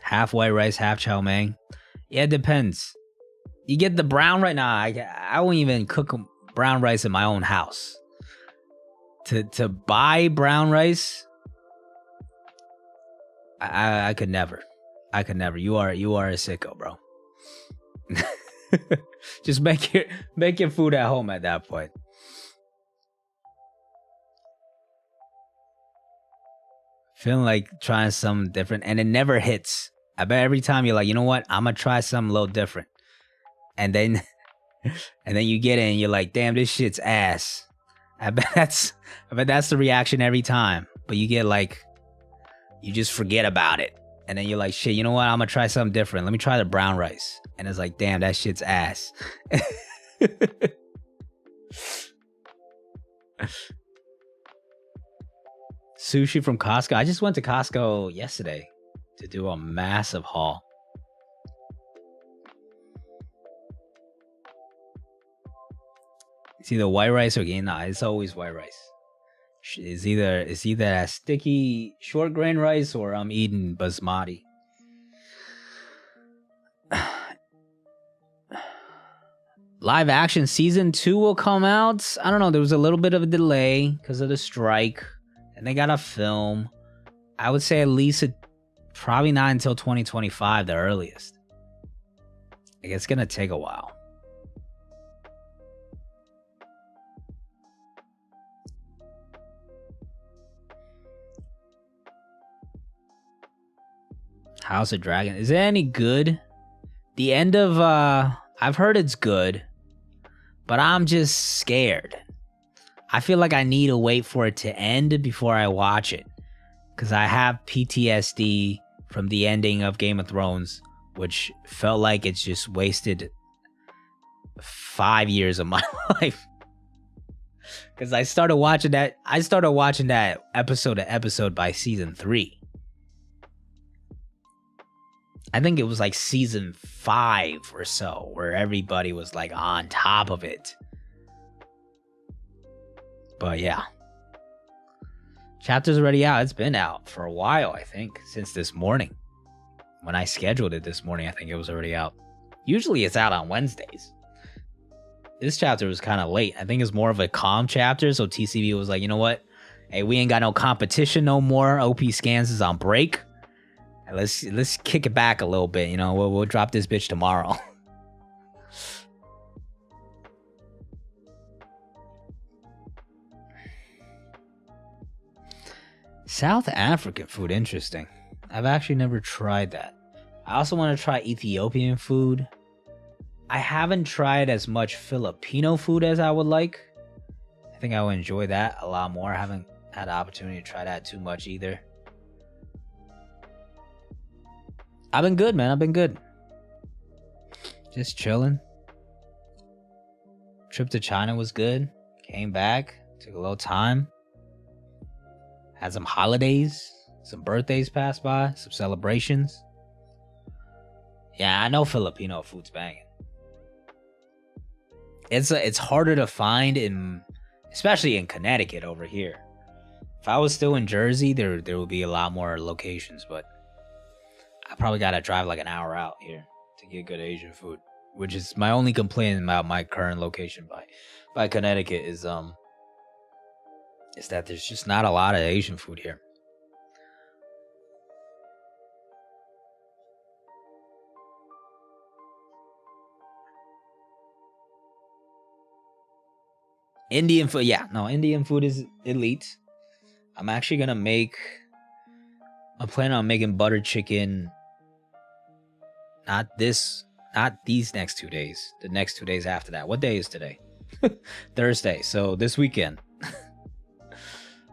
Half white rice, half chow mein. Yeah, it depends. You get the brown rice. Nah, I won't even cook brown rice in my own house. To buy brown rice, I could never. I could never. You are a sicko, bro. Just make your food at home at that point. Feeling like trying something different, and it never hits. I bet every time you're like, you know what? I'm gonna try something a little different, and then you get it and you're like, damn, this shit's ass. I bet that's the reaction every time. But you get like, you just forget about it, and then you're like, shit, you know what? I'm gonna try something different. Let me try the brown rice, and it's like, damn, that shit's ass. Sushi from Costco. I just went to Costco yesterday to do a massive haul. It's either white rice or nah, it's always white rice. It's either a sticky short grain rice or I'm eating basmati. Live action season 2 will come out. I don't know. There was a little bit of a delay because of the strike. And they gotta film. I would say at least probably not until 2025, the earliest. Like, it's gonna take a while. House of Dragon. Is it any good? The end of I've heard it's good, but I'm just scared. I feel like I need to wait for it to end before I watch it. Because I have PTSD from the ending of Game of Thrones, which felt like it's just wasted 5 years of my life. Because I started watching that episode to episode by season 3. I think it was like season 5 or so, where everybody was like on top of it. But yeah. Chapter's already out. It's been out for a while, I think, since this morning. When I scheduled it this morning, I think it was already out. Usually it's out on Wednesdays. This chapter was kind of late. I think it's more of a calm chapter, so TCB was like, you know what? Hey, we ain't got no competition no more. OP Scans is on break. Let's kick it back a little bit, you know. We'll drop this bitch tomorrow. South African food, interesting. I've actually never tried that. I also want to try Ethiopian food. I haven't tried as much Filipino food as I would like. I think I would enjoy that a lot more. I haven't had the opportunity to try that too much either. I've been good, man. I've been good. Just chilling. Trip to China was good. Came back. Took a little time. Had some holidays. Some birthdays passed by. Some celebrations. Yeah, I know Filipino food's banging. It's harder to find especially in Connecticut over here. If I was still in Jersey, there would be a lot more locations, but I probably gotta drive like an hour out here to get good Asian food, which is my only complaint about my current location by Connecticut is that there's just not a lot of Asian food here. Indian food, yeah, no, Indian food is elite. I'm actually gonna I'm planning on making butter chicken. Not these next 2 days. The next 2 days after that. What day is today? Thursday. So this weekend.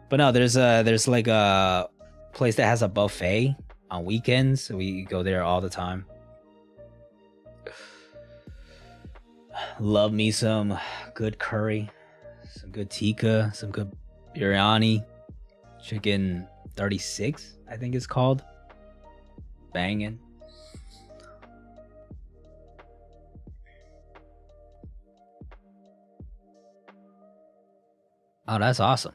But no, there's like a place that has a buffet on weekends. So we go there all the time. Love me some good curry, some good tikka, some good biryani, chicken 36, I think it's called. Banging. Oh, that's awesome.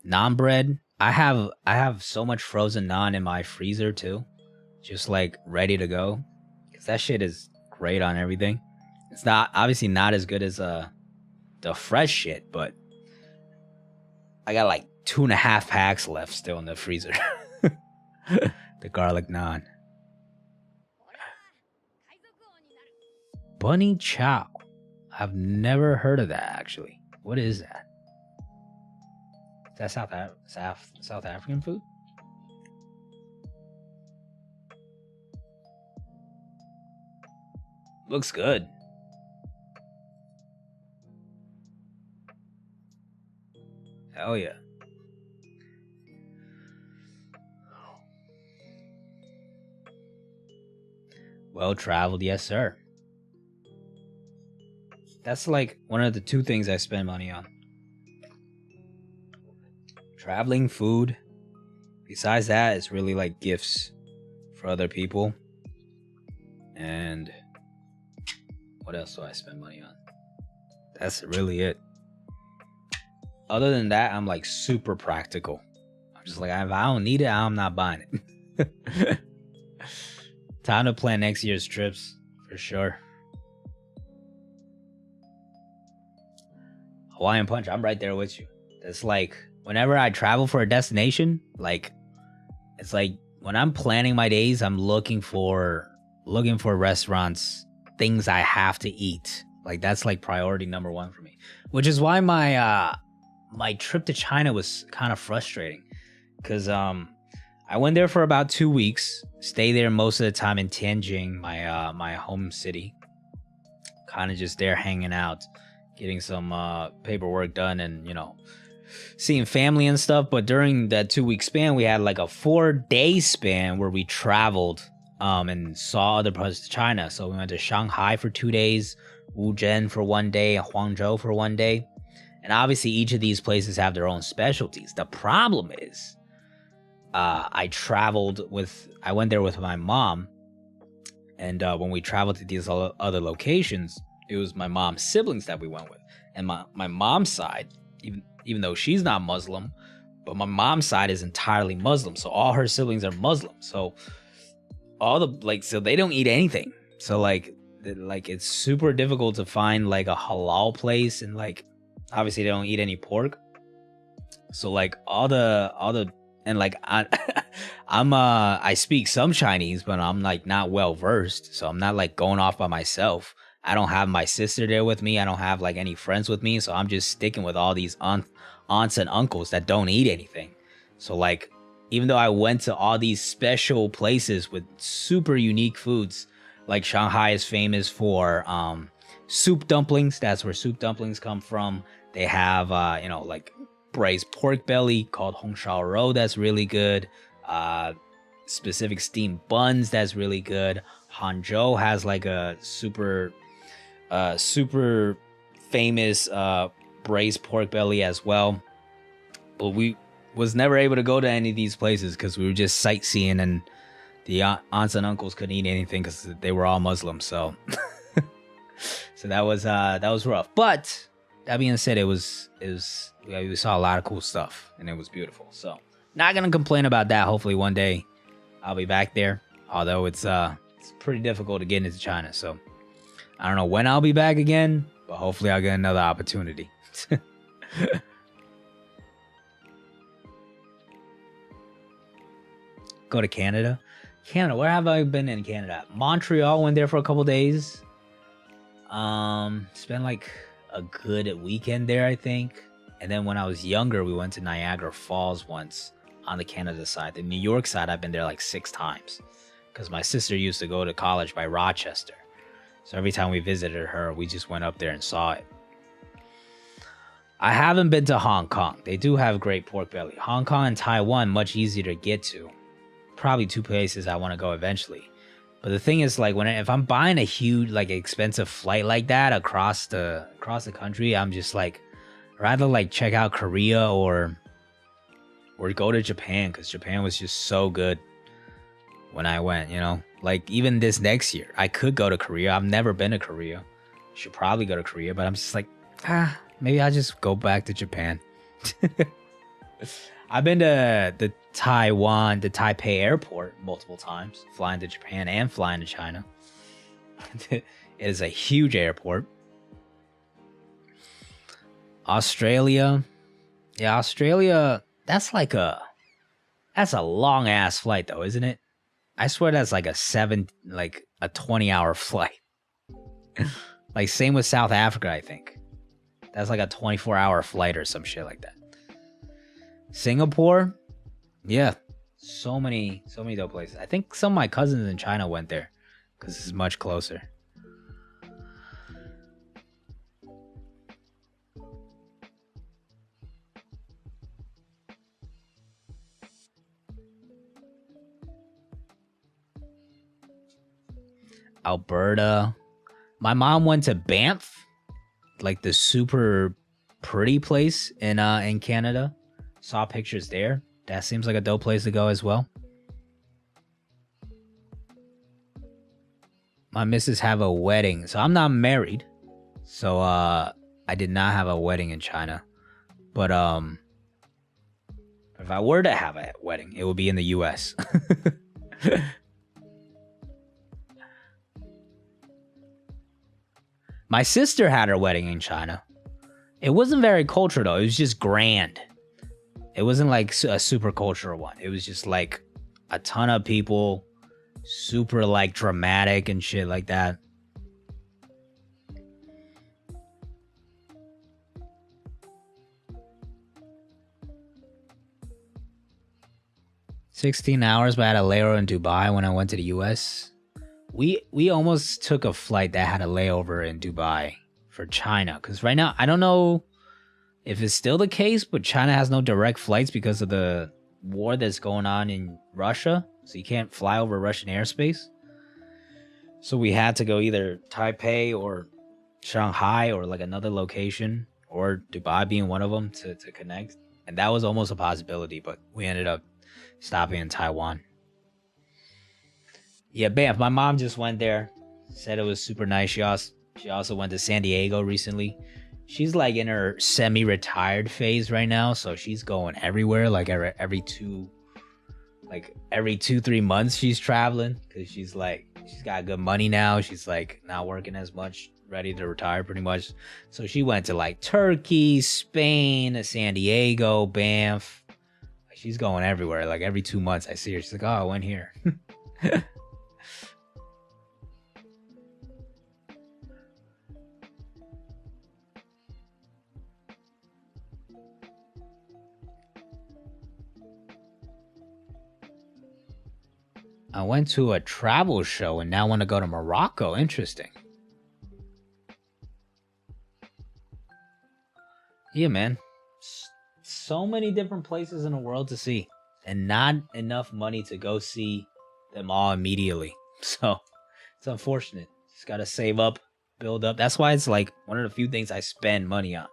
Naan bread. I have so much frozen naan in my freezer too, just like ready to go. Cause that shit is great on everything. It's not obviously not as good as the fresh shit, but I got like 2.5 packs left still in the freezer. The garlic naan. Bunny chow. I've never heard of that actually. What is that? Is that South African food? Looks good. Hell yeah. Well traveled, yes sir. That's like one of the 2 things I spend money on. Traveling, food. Besides that, it's really like gifts for other people. And what else do I spend money on? That's really it. Other than that, I'm like super practical. I'm just like, if I don't need it, I'm not buying it. Time to plan next year's trips for sure. Hawaiian Punch, I'm right there with you. It's like whenever I travel for a destination, like it's like when I'm planning my days, I'm looking for restaurants, things I have to eat. Like that's like priority number 1 for me. Which is why my trip to China was kind of frustrating. Cause I went there for about 2 weeks, stay there most of the time in Tianjin, my home city. Kind of just there hanging out, getting some paperwork done and, seeing family and stuff. But during that 2-week span, we had like a 4-day span where we traveled and saw other parts of China. So we went to Shanghai for 2 days, Wuzhen for 1 day, and Huangzhou for 1 day. And obviously each of these places have their own specialties. The problem is I went there with my mom. And when we traveled to these other locations, it was my mom's siblings that we went with. And my mom's side, even though she's not Muslim, but my mom's side is entirely Muslim. So all her siblings are Muslim. So so they don't eat anything. So like it's super difficult to find like a halal place, and like obviously they don't eat any pork. So like all the and like I speak some Chinese, but I'm like not well versed. So I'm not like going off by myself. I don't have my sister there with me. I don't have like any friends with me. So I'm just sticking with all these aunts and uncles that don't eat anything. So like, even though I went to all these special places with super unique foods, like Shanghai is famous for soup dumplings. That's where soup dumplings come from. They have like braised pork belly called Hong Shao Rou. That's really good. Specific steamed buns. That's really good. Hangzhou has like a super famous braised pork belly as well. But we was never able to go to any of these places because we were just sightseeing, and the aunts and uncles couldn't eat anything because they were all Muslim. So, so that was rough. But that being said, we saw a lot of cool stuff, and it was beautiful. So, not gonna complain about that. Hopefully, one day I'll be back there. Although it's pretty difficult to get into China. So, I don't know when I'll be back again, but hopefully I'll get another opportunity. Go to Canada. Where have I been in Canada? Montreal, went there for a couple days. Spent like a good weekend there, I think. And then when I was younger, we went to Niagara Falls once on the Canada side. The New York side, I've been there like 6 times because my sister used to go to college by Rochester. So every time we visited her, we just went up there and saw it. I haven't been to Hong Kong. They do have great pork belly. Hong Kong and Taiwan, much easier to get to. Probably 2 places I want to go eventually. But the thing is, like, if I'm buying a huge, like, expensive flight like that across the country, I'm just like, rather like check out Korea or go to Japan, because Japan was just so good when I went, you know? Like, even this next year, I could go to Korea. I've never been to Korea. Should probably go to Korea, but I'm just like, maybe I'll just go back to Japan. I've been to the Taipei airport multiple times, flying to Japan and flying to China. It is a huge airport. Australia. Yeah, Australia, that's a long ass flight though, isn't it? I swear that's like a 20-hour flight. Like same with South Africa, I think. That's like a 24-hour flight or some shit like that. Singapore, yeah, so many dope places. I think some of my cousins in China went there because it's much closer. Alberta. My mom went to Banff, like the super pretty place in Canada. Saw pictures there. That seems like a dope place to go as well. My missus have a wedding, so I'm not married. So I did not have a wedding in China. But if I were to have a wedding, it would be in the US. My sister had her wedding in China. It wasn't very cultural though. It was just grand. It wasn't like a super cultural one. It was just like a ton of people, super like dramatic and shit like that. $16 hours, but I had a layover in Dubai when I went to the US. We almost took a flight that had a layover in Dubai for China. Because right now, I don't know if it's still the case, but China has no direct flights because of the war that's going on in Russia. So you can't fly over Russian airspace. So we had to go either Taipei or Shanghai or like another location, or Dubai being one of them to connect. And that was almost a possibility, but we ended up stopping in Taiwan. Yeah, Banff. My mom just went there. Said it was super nice. She also went to San Diego recently. She's like in her semi-retired phase right now, so she's going everywhere. Like every 2-3 months she's traveling because she's got good money now. She's like not working as much, ready to retire pretty much. So she went to like Turkey, Spain, San Diego, Banff. She's going everywhere. Like every 2 months I see her. She's like, oh, I went here. I went to a travel show and now want to go to Morocco. Interesting. Yeah, man. So many different places in the world to see, and not enough money to go see them all immediately. So it's unfortunate. Just gotta save up, build up. That's why it's like one of the few things I spend money on.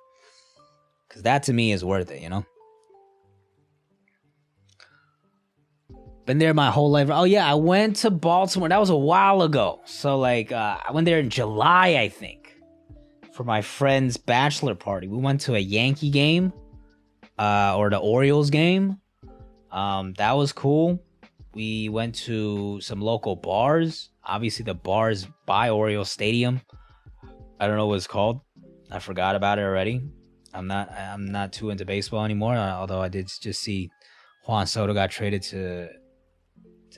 Because that to me is worth it, you know? Been there my whole life. Oh yeah, I went to Baltimore. That was a while ago. So like, I went there in July, I think, for my friend's bachelor party. We went to a Yankee game, or the Orioles game. That was cool. We went to some local bars. Obviously, the bars by Orioles Stadium. I don't know what it's called. I forgot about it already. I'm not too into baseball anymore. Although I did just see Juan Soto got traded to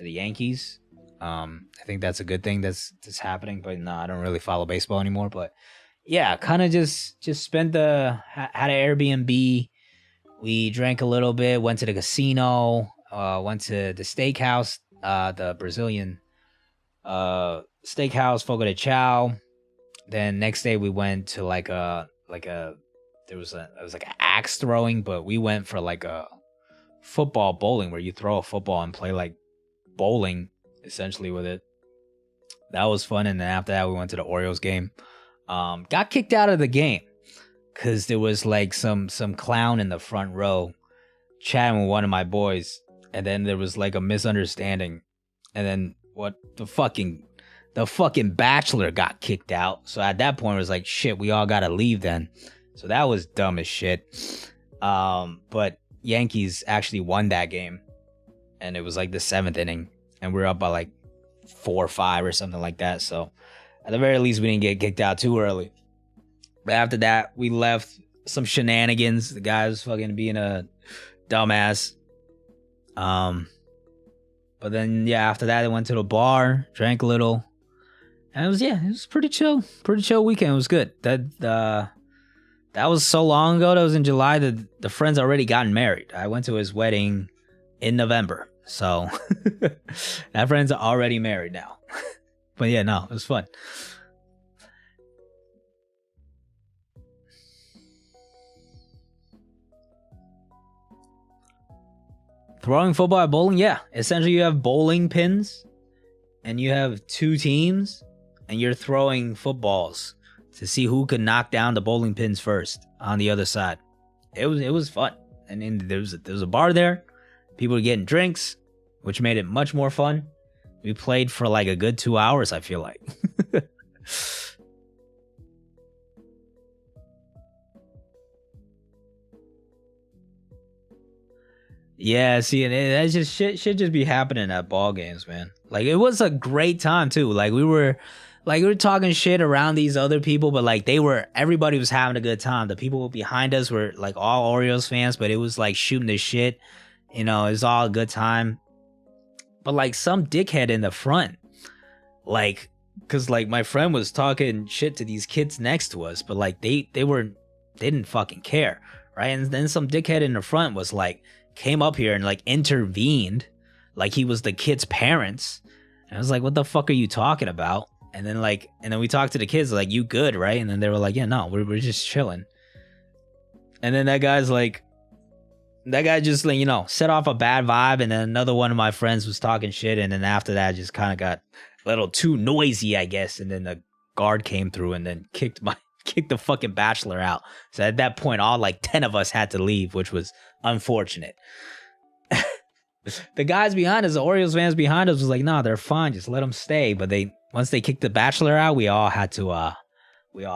the Yankees. I think that's a good thing that's happening. But no, I don't really follow baseball anymore. But yeah, kind of just spent had an Airbnb. We drank a little bit, went to the casino, went to the steakhouse, the Brazilian steakhouse, Fogo de Chao. Then next day we went to it was like an axe throwing, but we went for like a football bowling where you throw a football and play like bowling essentially with it. That was fun. And then after that we went to the Orioles game. Got kicked out of the game because there was like some clown in the front row chatting with one of my boys, and then there was like a misunderstanding, and then the fucking bachelor got kicked out. So at that point it was like, shit, we all gotta leave then. So that was dumb as shit. But Yankees actually won that game, and it was like the 7th inning, and we were up by like 4 or 5 or something like that. So at the very least we didn't get kicked out too early. But after that we left. Some shenanigans. The guy was fucking being a dumbass. But then yeah, after that I went to the bar, drank a little, and it was pretty chill weekend. It was good. That was so long ago. That was in July. The friend's already gotten married. I went to his wedding in November, so that friend's already married now. But yeah, no, it was fun. Throwing football at bowling, yeah. Essentially, you have bowling pins, and you have 2 teams, and you're throwing footballs to see who can knock down the bowling pins first on the other side. It was fun, and then there was a bar there. People were getting drinks, which made it much more fun. We played for like a good 2 hours, I feel like. Yeah, see, and that just shit just be happening at ball games, man. Like it was a great time too. Like we were talking shit around these other people, but like everybody was having a good time. The people behind us were like all Orioles fans, but it was like shooting the shit. You know, it was all a good time. But like some dickhead in the front, like, cause like my friend was talking shit to these kids next to us, but like they didn't fucking care, right? And then some dickhead in the front was like, came up here and like intervened like he was the kid's parents. And I was like, what the fuck are you talking about? And then we talked to the kids like, you good, right? And then they were like, yeah, no, we're just chilling. And then that guy just like, you know, set off a bad vibe. And then another one of my friends was talking shit, and then after that just kind of got a little too noisy, I guess. And then the guard came through and then kicked the fucking bachelor out. So at that point, all like 10 of us had to leave, which was unfortunate. The guys behind us, the Orioles fans behind us, was like, "No, they're fine. Just let them stay." But once they kicked the bachelor out, we all had to leave.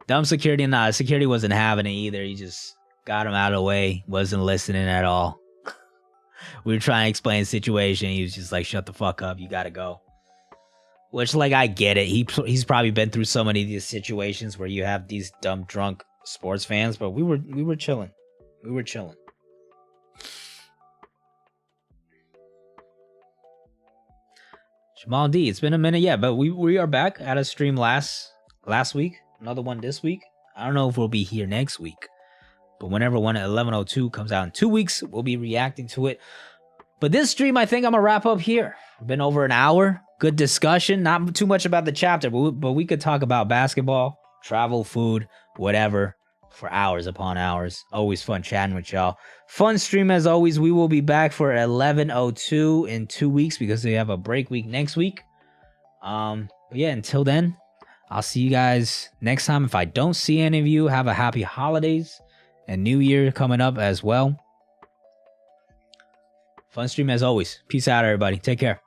Dumb security, nah. Security wasn't having it either. He just got him out of the way. Wasn't listening at all. We were trying to explain the situation. He was just like, shut the fuck up. You gotta go. Which, like, I get it. He's probably been through so many of these situations where you have these dumb, drunk sports fans. But we were chilling. We were chilling. Jamal D, it's been a minute, yeah, but we are back at a stream last week. Another one this week. I don't know if we'll be here next week, but whenever one at 11:02 comes out in 2 weeks, we'll be reacting to it. But this stream, I think I'm gonna wrap up here. Been over an hour. Good discussion. Not too much about the chapter, but we could talk about basketball, travel, food, whatever, for hours upon hours. Always fun chatting with y'all. Fun stream as always. We will be back for 11:02 in 2 weeks because we have a break week next week. But yeah, until then, I'll see you guys next time. If I don't see any of you, have a happy holidays and New Year coming up as well. Fun stream as always. Peace out, everybody. Take care.